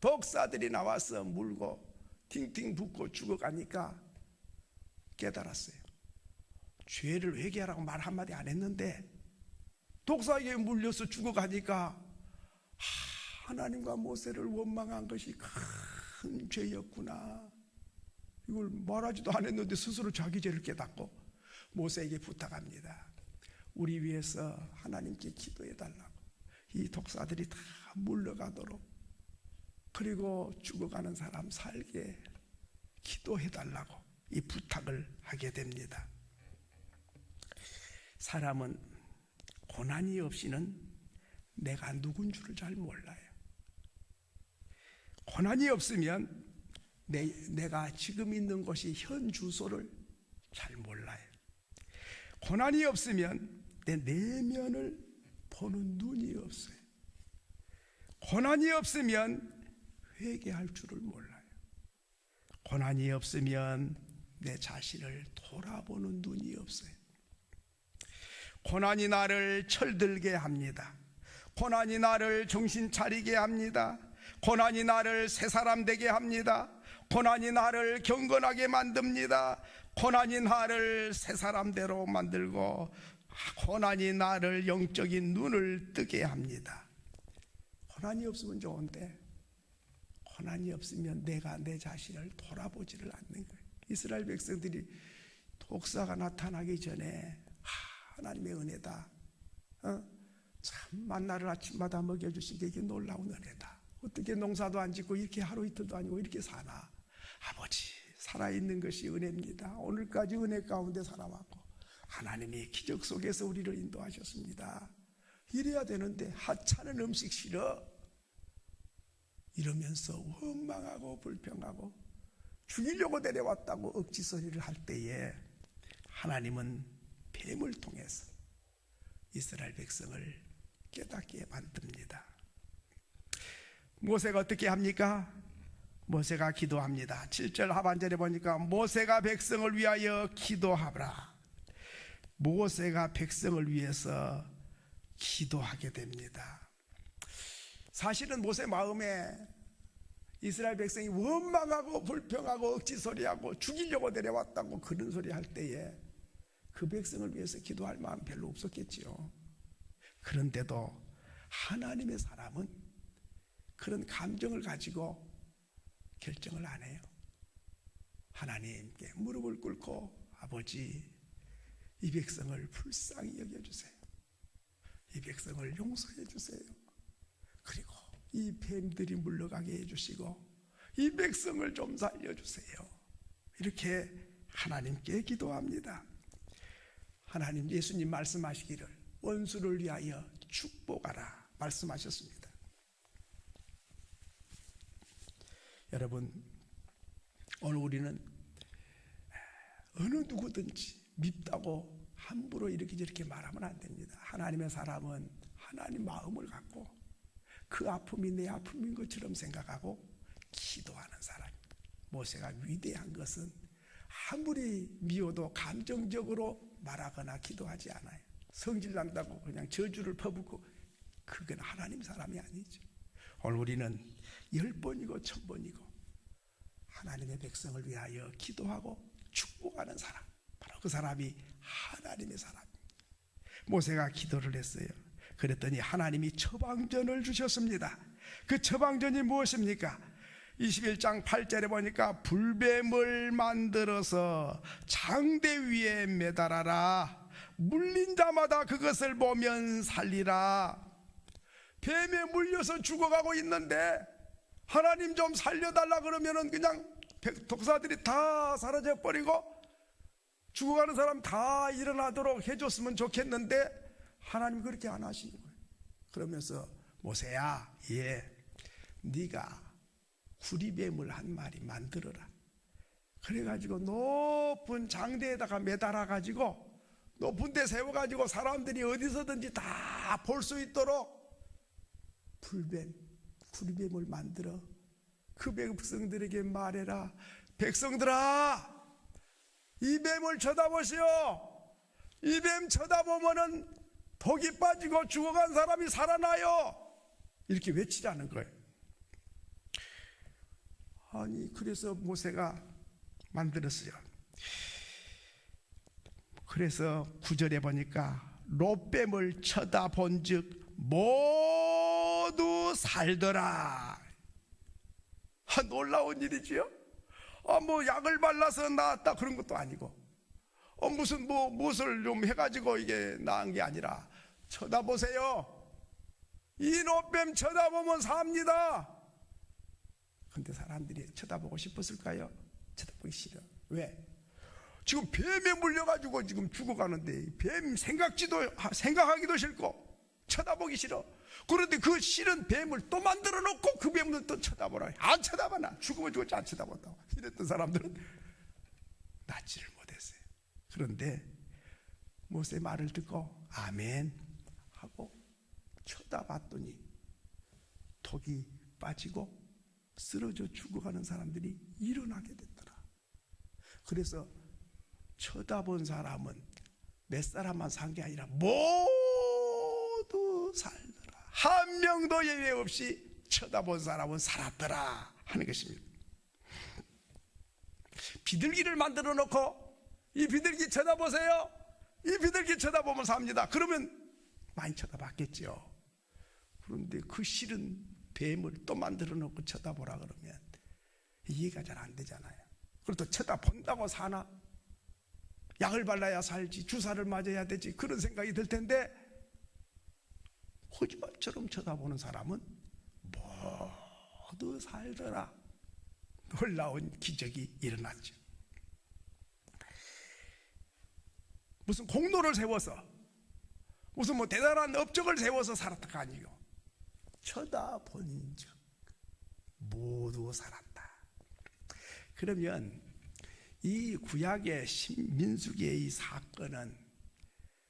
독사들이 나와서 물고 팅팅 붓고 죽어가니까 깨달았어요. 죄를 회개하라고 말 한마디 안 했는데 독사에게 물려서 죽어가니까 하나님과 모세를 원망한 것이 큰 죄였구나. 이걸 말하지도 않았는데 스스로 자기 죄를 깨닫고 모세에게 부탁합니다. 우리 위해서 하나님께 기도해달라고. 이 독사들이 다 물러가도록, 그리고 죽어가는 사람 살게 기도해달라고 이 부탁을 하게 됩니다. 사람은 고난이 없이는 내가 누군 줄을 잘 몰라요. 고난이 없으면 내가 지금 있는 곳이 현 주소를 잘 몰라요. 고난이 없으면 내 내면을 보는 눈이 없어요. 고난이 없으면 회개할 줄을 몰라요. 고난이 없으면 내 자신을 돌아보는 눈이 없어요. 고난이 나를 철들게 합니다. 고난이 나를 정신 차리게 합니다. 고난이 나를 새 사람 되게 합니다. 고난이 나를 경건하게 만듭니다. 고난이 나를 새 사람대로 만들고 고난이 나를 영적인 눈을 뜨게 합니다. 고난이 없으면 좋은데 고난이 없으면 내가 내 자신을 돌아보지를 않는 거예요. 이스라엘 백성들이 독사가 나타나기 전에 하나님의 은혜다. 참 만나를 아침마다 먹여주신 게 이게 놀라운 은혜다. 어떻게 농사도 안 짓고 이렇게 하루 이틀도 아니고 이렇게 사나. 아버지, 살아있는 것이 은혜입니다. 오늘까지 은혜 가운데 살아왔고 하나님이 기적 속에서 우리를 인도하셨습니다. 이래야 되는데 하찮은 음식 싫어 이러면서 원망하고 불평하고 죽이려고 데려왔다고 억지소리를 할 때에 하나님은 뱀을 통해서 이스라엘 백성을 깨닫게 만듭니다. 모세가 어떻게 합니까? 모세가 기도합니다. 7절 하반절에 보니까 모세가 백성을 위하여 기도하라. 모세가 백성을 위해서 기도하게 됩니다. 사실은 모세 마음에 이스라엘 백성이 원망하고 불평하고 억지소리하고 죽이려고 데려왔다고 그런 소리 할 때에 그 백성을 위해서 기도할 마음 별로 없었겠지요. 그런데도 하나님의 사람은 그런 감정을 가지고 결정을 안 해요. 하나님께 무릎을 꿇고 아버지, 이 백성을 불쌍히 여겨주세요. 이 백성을 용서해 주세요. 그리고 이 뱀들이 물러가게 해주시고 이 백성을 좀 살려주세요. 이렇게 하나님께 기도합니다. 하나님, 예수님 말씀하시기를 원수를 위하여 축복하라 말씀하셨습니다. 여러분, 오늘 우리는 어느 누구든지 밉다고 함부로 이렇게 저렇게 말하면 안 됩니다. 하나님의 사람은 하나님 마음을 갖고 그 아픔이 내 아픔인 것처럼 생각하고 기도하는 사람입니다. 모세가 위대한 것은 아무리 미워도 감정적으로 말하거나 기도하지 않아요. 성질 난다고 그냥 저주를 퍼붓고, 그건 하나님 사람이 아니죠. 오늘 우리는 10번이고 1000번이고 하나님의 백성을 위하여 기도하고 축복하는 사람, 바로 그 사람이 하나님의 사람입니다. 모세가 기도를 했어요. 그랬더니 하나님이 처방전을 주셨습니다. 그 처방전이 무엇입니까? 21장 8절에 보니까 불뱀을 만들어서 장대 위에 매달아라. 물린 자마다 그것을 보면 살리라. 뱀에 물려서 죽어가고 있는데 하나님 좀 살려달라 그러면은 그냥 독사들이 다 사라져 버리고 죽어가는 사람 다 일어나도록 해줬으면 좋겠는데 하나님 그렇게 안 하시는 거예요. 그러면서 모세야, 네가 구리뱀을 한 마리 만들어라. 그래가지고 높은 장대에다가 매달아가지고 높은 데 세워가지고 사람들이 어디서든지 다 볼 수 있도록 불뱀, 구리뱀을 만들어 그 백성들에게 말해라. 백성들아, 이 뱀을 쳐다보시오. 이 뱀 쳐다보면은 독이 빠지고 죽어간 사람이 살아나요. 이렇게 외치라는 거예요. 아니, 그래서 모세가 만들었어요. 그래서 9절에 보니까 롯뱀을 쳐다본 즉 모두 살더라. 놀라운 일이지요. 뭐 약을 발라서 나았다 그런 것도 아니고, 무슨 무엇을 좀 해가지고 이게 나은 게 아니라, 쳐다보세요. 이 롯뱀 쳐다보면 삽니다. 근데 사람들이 쳐다보고 싶었을까요? 쳐다보기 싫어. 왜? 지금 뱀에 물려가지고 지금 죽어가는데 뱀 생각하기도 싫고 쳐다보기 싫어. 그런데 그 싫은 뱀을 또 만들어 놓고 그 뱀을 또 쳐다보라. 안 쳐다봐. 나 죽으면 죽었지 안 쳐다본다고. 이랬던 사람들은 낫지를 못했어요. 그런데 모세 말을 듣고 아멘 하고 쳐다봤더니 독이 빠지고 쓰러져 죽어가는 사람들이 일어나게 됐더라. 그래서 쳐다본 사람은 몇 사람만 산 게 아니라 모두 살더라. 한 명도 예외 없이 쳐다본 사람은 살았더라 하는 것입니다. 비둘기를 만들어 놓고 이 비둘기 쳐다보세요. 이 비둘기 쳐다보면 삽니다. 그러면 많이 쳐다봤겠죠. 그런데 그 싫은 뱀을 또 만들어 놓고 쳐다보라 그러면 이해가 잘 안 되잖아요. 그리고 또 쳐다본다고 사나? 약을 발라야 살지, 주사를 맞아야 되지, 그런 생각이 들 텐데 거짓말처럼 쳐다보는 사람은 모두 살더라. 놀라운 기적이 일어났죠. 무슨 공로를 세워서 무슨 뭐 대단한 업적을 세워서 살았다가 아니고 쳐다본 적 모두 살았다. 그러면 이 구약의 민수기의 이 사건은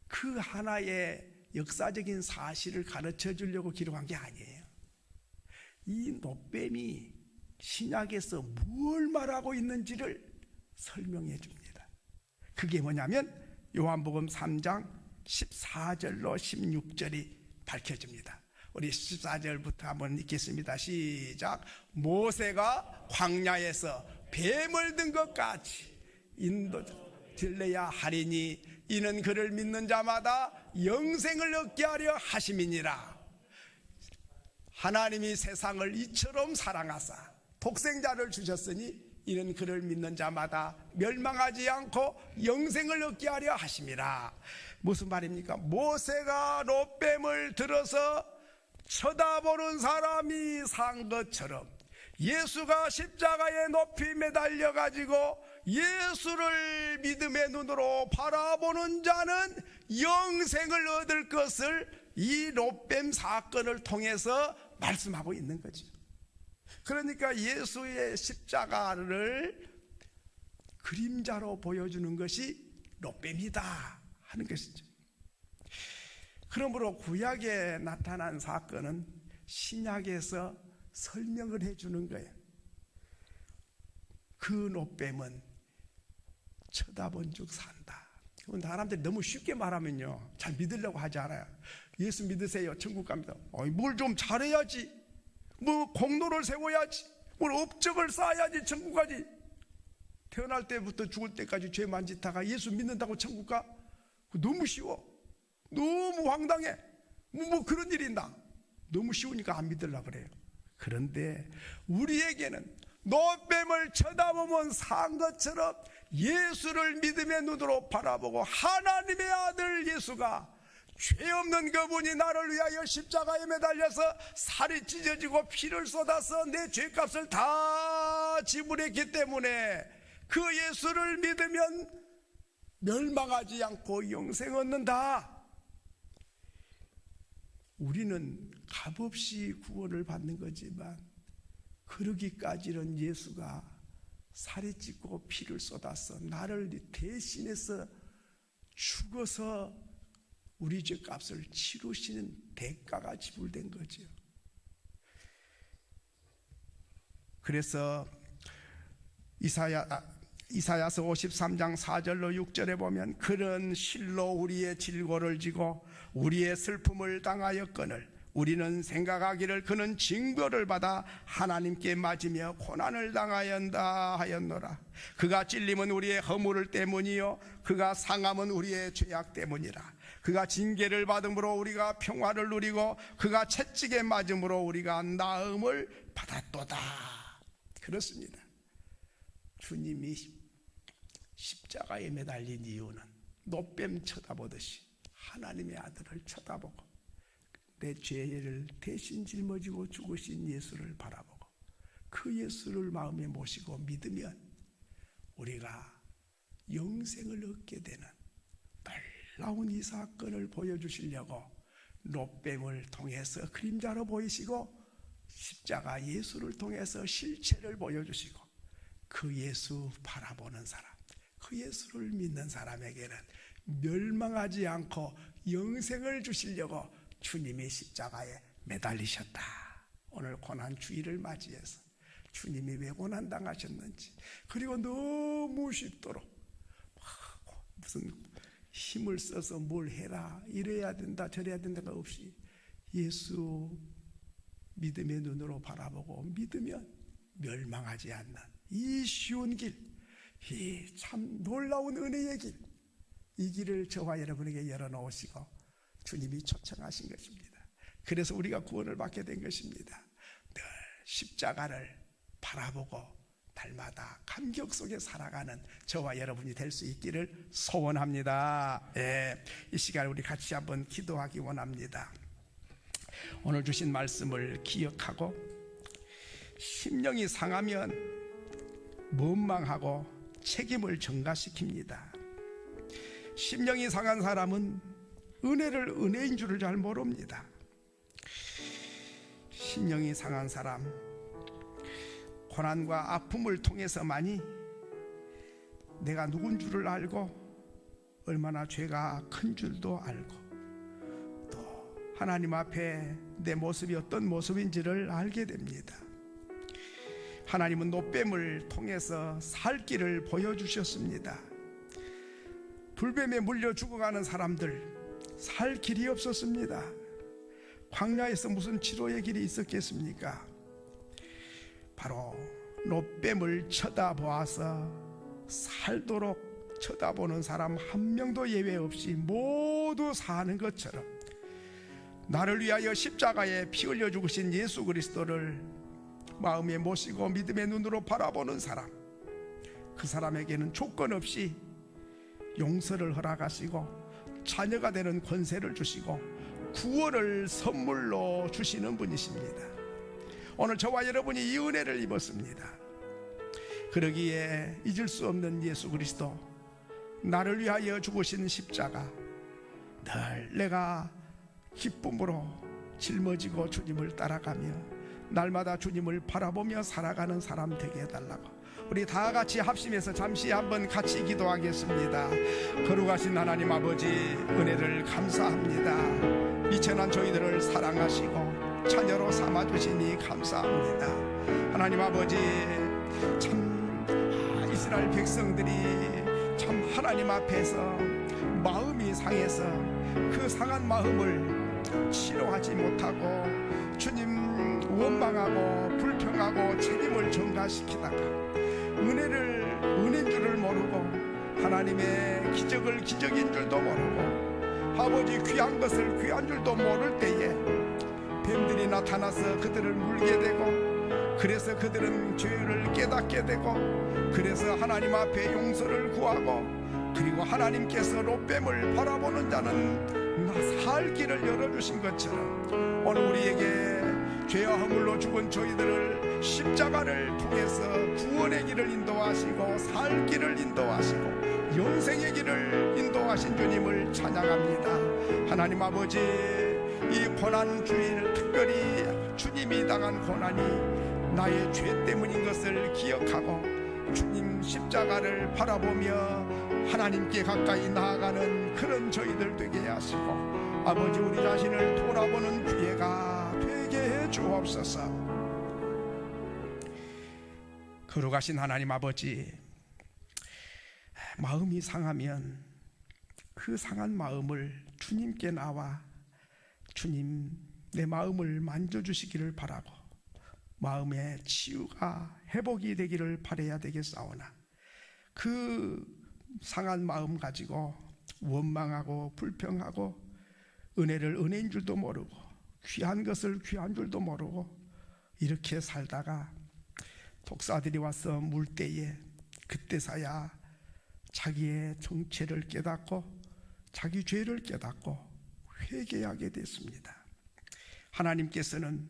그 하나의 역사적인 사실을 가르쳐 주려고 기록한 게 아니에요. 이 놋뱀이 신약에서 뭘 말하고 있는지를 설명해 줍니다. 그게 뭐냐면 요한복음 3장 14절로 16절이 밝혀집니다. 우리 14절부터 한번 읽겠습니다. 시작. 모세가 광야에서 뱀을 든 것 같이 인도 들려야 하리니 이는 그를 믿는 자마다 영생을 얻게 하려 하심이니라. 하나님이 세상을 이처럼 사랑하사 독생자를 주셨으니 이는 그를 믿는 자마다 멸망하지 않고 영생을 얻게 하려 하심이라. 무슨 말입니까? 모세가 놋뱀을 들어서 쳐다보는 사람이 산 것처럼 예수가 십자가에 높이 매달려 가지고 예수를 믿음의 눈으로 바라보는 자는 영생을 얻을 것을 이 놋뱀 사건을 통해서 말씀하고 있는 거죠. 그러니까 예수의 십자가를 그림자로 보여주는 것이 놋뱀이다 하는 것이죠. 그러므로 구약에 나타난 사건은 신약에서 설명을 해주는 거예요. 그 놋뱀은 쳐다본 적 산다. 사람들이 너무 쉽게 말하면요 잘 믿으려고 하지 않아요. 예수 믿으세요, 천국 갑니다. 뭘 좀 잘해야지, 뭐 공로를 세워야지, 뭘 업적을 쌓아야지 천국 가지. 태어날 때부터 죽을 때까지 죄만 짓다가 예수 믿는다고 천국 가? 너무 쉬워. 너무 황당해. 뭐 그런 일이 있나? 너무 쉬우니까 안 믿으려고 그래요. 그런데 우리에게는 놋뱀을 쳐다보면 산 것처럼 예수를 믿음의 눈으로 바라보고 하나님의 아들 예수가 죄 없는 그분이 나를 위하여 십자가에 매달려서 살이 찢어지고 피를 쏟아서 내 죄값을 다 지불했기 때문에 그 예수를 믿으면 멸망하지 않고 영생 얻는다. 우리는 값없이 구원을 받는 거지만 그러기까지는 예수가 살이 찢고 피를 쏟아서 나를 대신해서 죽어서 우리 죄값을 치르시는 대가가 지불된 거죠. 그래서 이사야서 53장 4절로 6절에 보면 그런 실로 우리의 질고를 지고 우리의 슬픔을 당하였거늘 우리는 생각하기를 그는 징벌을 받아 하나님께 맞으며 고난을 당하였다 하였노라. 그가 찔림은 우리의 허물 때문이요 그가 상함은 우리의 죄악 때문이라. 그가 징계를 받음으로 우리가 평화를 누리고 그가 채찍에 맞음으로 우리가 나음을 받았도다. 그렇습니다. 주님이 십자가에 매달린 이유는 놋뱀 쳐다보듯이 하나님의 아들을 쳐다보고 내 죄를 대신 짊어지고 죽으신 예수를 바라보고 그 예수를 마음에 모시고 믿으면 우리가 영생을 얻게 되는 놀라운 이 사건을 보여주시려고 놋뱀을 통해서 그림자로 보이시고 십자가 예수를 통해서 실체를 보여주시고 그 예수 바라보는 사람, 그 예수를 믿는 사람에게는 멸망하지 않고 영생을 주시려고 주님이 십자가에 매달리셨다. 오늘 고난주일을 맞이해서 주님이 왜 고난당하셨는지, 그리고 너무 쉽도록 무슨 힘을 써서 뭘 해라, 이래야 된다 저래야 된다가 없이 예수 믿음의 눈으로 바라보고 믿으면 멸망하지 않는 이 쉬운 길, 이 참 놀라운 은혜의 길, 이 길을 저와 여러분에게 열어놓으시고 주님이 초청하신 것입니다. 그래서 우리가 구원을 받게 된 것입니다. 늘 십자가를 바라보고 날마다 감격 속에 살아가는 저와 여러분이 될 수 있기를 소원합니다. 이 시간에 우리 같이 한번 기도하기 원합니다. 오늘 주신 말씀을 기억하고 심령이 상하면 원망하고 책임을 전가시킵니다. 심령이 상한 사람은 은혜를 은혜인 줄을 잘 모릅니다. 심령이 상한 사람, 고난과 아픔을 통해서만이 내가 누군 줄을 알고 얼마나 죄가 큰 줄도 알고 또 하나님 앞에 내 모습이 어떤 모습인지를 알게 됩니다. 하나님은 노뱀을 통해서 살 길을 보여주셨습니다. 불뱀에 물려 죽어가는 사람들 살 길이 없었습니다. 광야에서 무슨 치료의 길이 있었겠습니까? 바로 노뱀을 쳐다보아서 살도록 쳐다보는 사람 한 명도 예외 없이 모두 사는 것처럼 나를 위하여 십자가에 피 흘려 죽으신 예수 그리스도를 마음에 모시고 믿음의 눈으로 바라보는 사람, 그 사람에게는 조건 없이 용서를 허락하시고 자녀가 되는 권세를 주시고 구원을 선물로 주시는 분이십니다. 오늘 저와 여러분이 이 은혜를 입었습니다. 그러기에 잊을 수 없는 예수 그리스도, 나를 위하여 죽으신 십자가, 늘 내가 기쁨으로 짊어지고 주님을 따라가며 날마다 주님을 바라보며 살아가는 사람 되게 해달라고 우리 다 같이 합심해서 잠시 한번 같이 기도하겠습니다. 거룩하신 하나님 아버지, 은혜를 감사합니다. 미천한 저희들을 사랑하시고 자녀로 삼아주시니 감사합니다. 하나님 아버지, 참 이스라엘 백성들이 참 하나님 앞에서 마음이 상해서 그 상한 마음을 치료하지 못하고 주님 원망하고 불평하고 책임을 전가시키다가 은혜인 줄을 모르고 하나님의 기적을 기적인 줄도 모르고 아버지 귀한 것을 귀한 줄도 모를 때에 뱀들이 나타나서 그들을 물게 되고, 그래서 그들은 죄를 깨닫게 되고, 그래서 하나님 앞에 용서를 구하고, 그리고 하나님께서 롯뱀을 바라보는 자는 살 길을 열어주신 것처럼 오늘 우리에게 죄와 허물로 죽은 저희들을 십자가를 통해서 구원의 길을 인도하시고 살 길을 인도하시고 영생의 길을 인도하신 주님을 찬양합니다. 하나님 아버지, 이 고난 주일 특별히 주님이 당한 고난이 나의 죄 때문인 것을 기억하고 주님 십자가를 바라보며 하나님께 가까이 나아가는 그런 저희들 되게 하시고 아버지, 우리 자신을 돌아보는 기회가 되게 해 주옵소서. 거룩하신 하나님 아버지, 마음이 상하면 그 상한 마음을 주님께 나와 주님 내 마음을 만져주시기를 바라고 마음의 치유가 회복이 되기를 바라야 되겠사오나, 그 상한 마음 가지고 원망하고 불평하고 은혜를 은혜인 줄도 모르고 귀한 것을 귀한 줄도 모르고 이렇게 살다가 독사들이 와서 물 때에 그때서야 자기의 정체를 깨닫고 자기 죄를 깨닫고 회개하게 됐습니다. 하나님께서는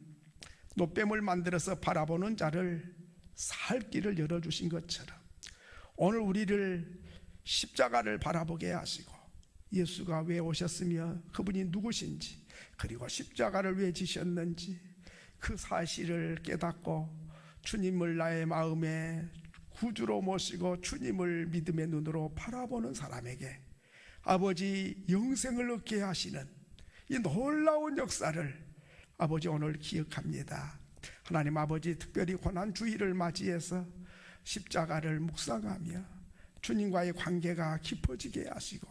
노뱀을 만들어서 바라보는 자를 살 길을 열어주신 것처럼 오늘 우리를 십자가를 바라보게 하시고 예수가 왜 오셨으며 그분이 누구신지, 그리고 십자가를 왜 지셨는지 그 사실을 깨닫고 주님을 나의 마음에 구주로 모시고 주님을 믿음의 눈으로 바라보는 사람에게 아버지 영생을 얻게 하시는 이 놀라운 역사를 아버지 오늘 기억합니다. 하나님 아버지, 특별히 고난 주일을 맞이해서 십자가를 묵상하며 주님과의 관계가 깊어지게 하시고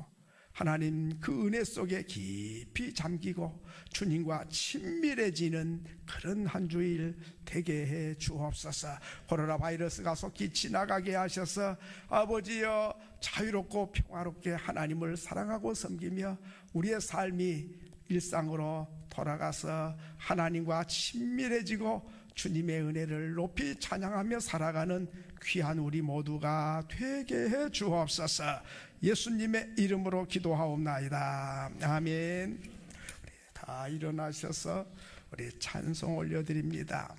하나님 그 은혜 속에 깊이 잠기고 주님과 친밀해지는 그런 한 주일 되게 해 주옵소서. 코로나 바이러스가 속히 지나가게 하셔서 아버지여 자유롭고 평화롭게 하나님을 사랑하고 섬기며 우리의 삶이 일상으로 돌아가서 하나님과 친밀해지고 주님의 은혜를 높이 찬양하며 살아가는 귀한 우리 모두가 되게 해 주옵소서. 예수님의 이름으로 기도하옵나이다. 아멘. 우리 다 일어나셔서 우리 찬송 올려드립니다.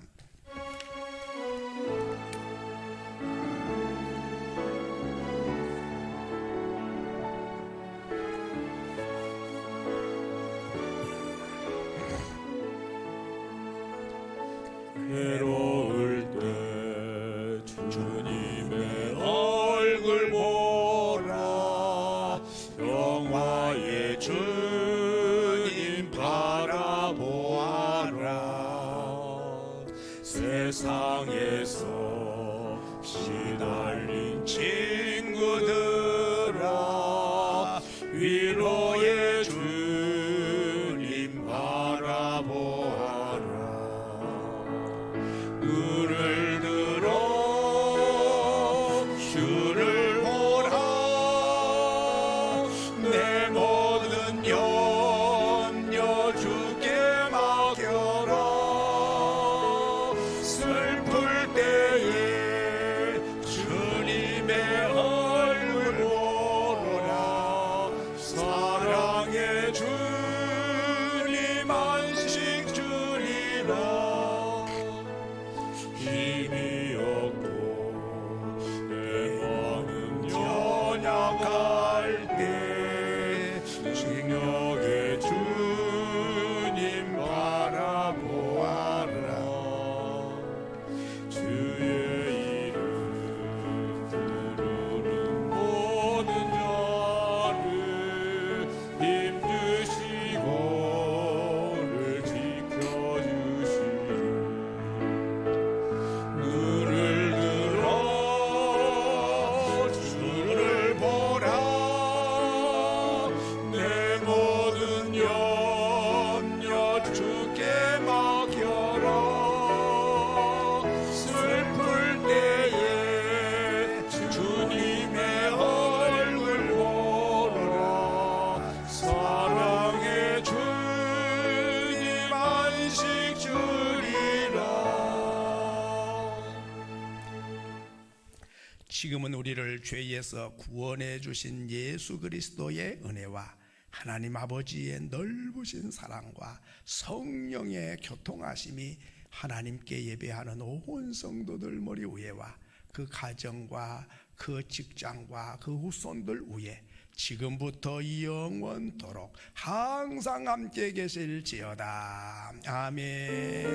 괴로울 때 주님의 얼굴 보라. 영화의 주님 바라보아라. 세상에서 시달린 친구들아, 위로의 주님 바라보아라. 눈을 들어 주를 보라. 내 모든 염려 주께 맡겨라. 슬플 때에 주님의 얼굴 보라. 사랑의 주님 안식 주리라. 힘이 없고 내 마음 연약할 때 능력의 주님 바라보아라. 주의 이름 부르는 모든 자를 힘주시고 늘 지켜주시리. 눈을 들어 주를 보라. 내 모든 염려 주께 맡겨라. 슬플 때에 주님의 얼굴 보라. 사랑의 주님 안식 주리라. 지금은 우리를 죄에서 구원해 주신 예수 그리스도의 은혜와 하나님 아버지의 넓으신 사랑과 성령의 교통하심이 하나님께 예배하는 온 성도들 머리 위에와 그 가정과 그 직장과 그 후손들 위에 지금부터 영원토록 항상 함께 계실지어다. 아멘.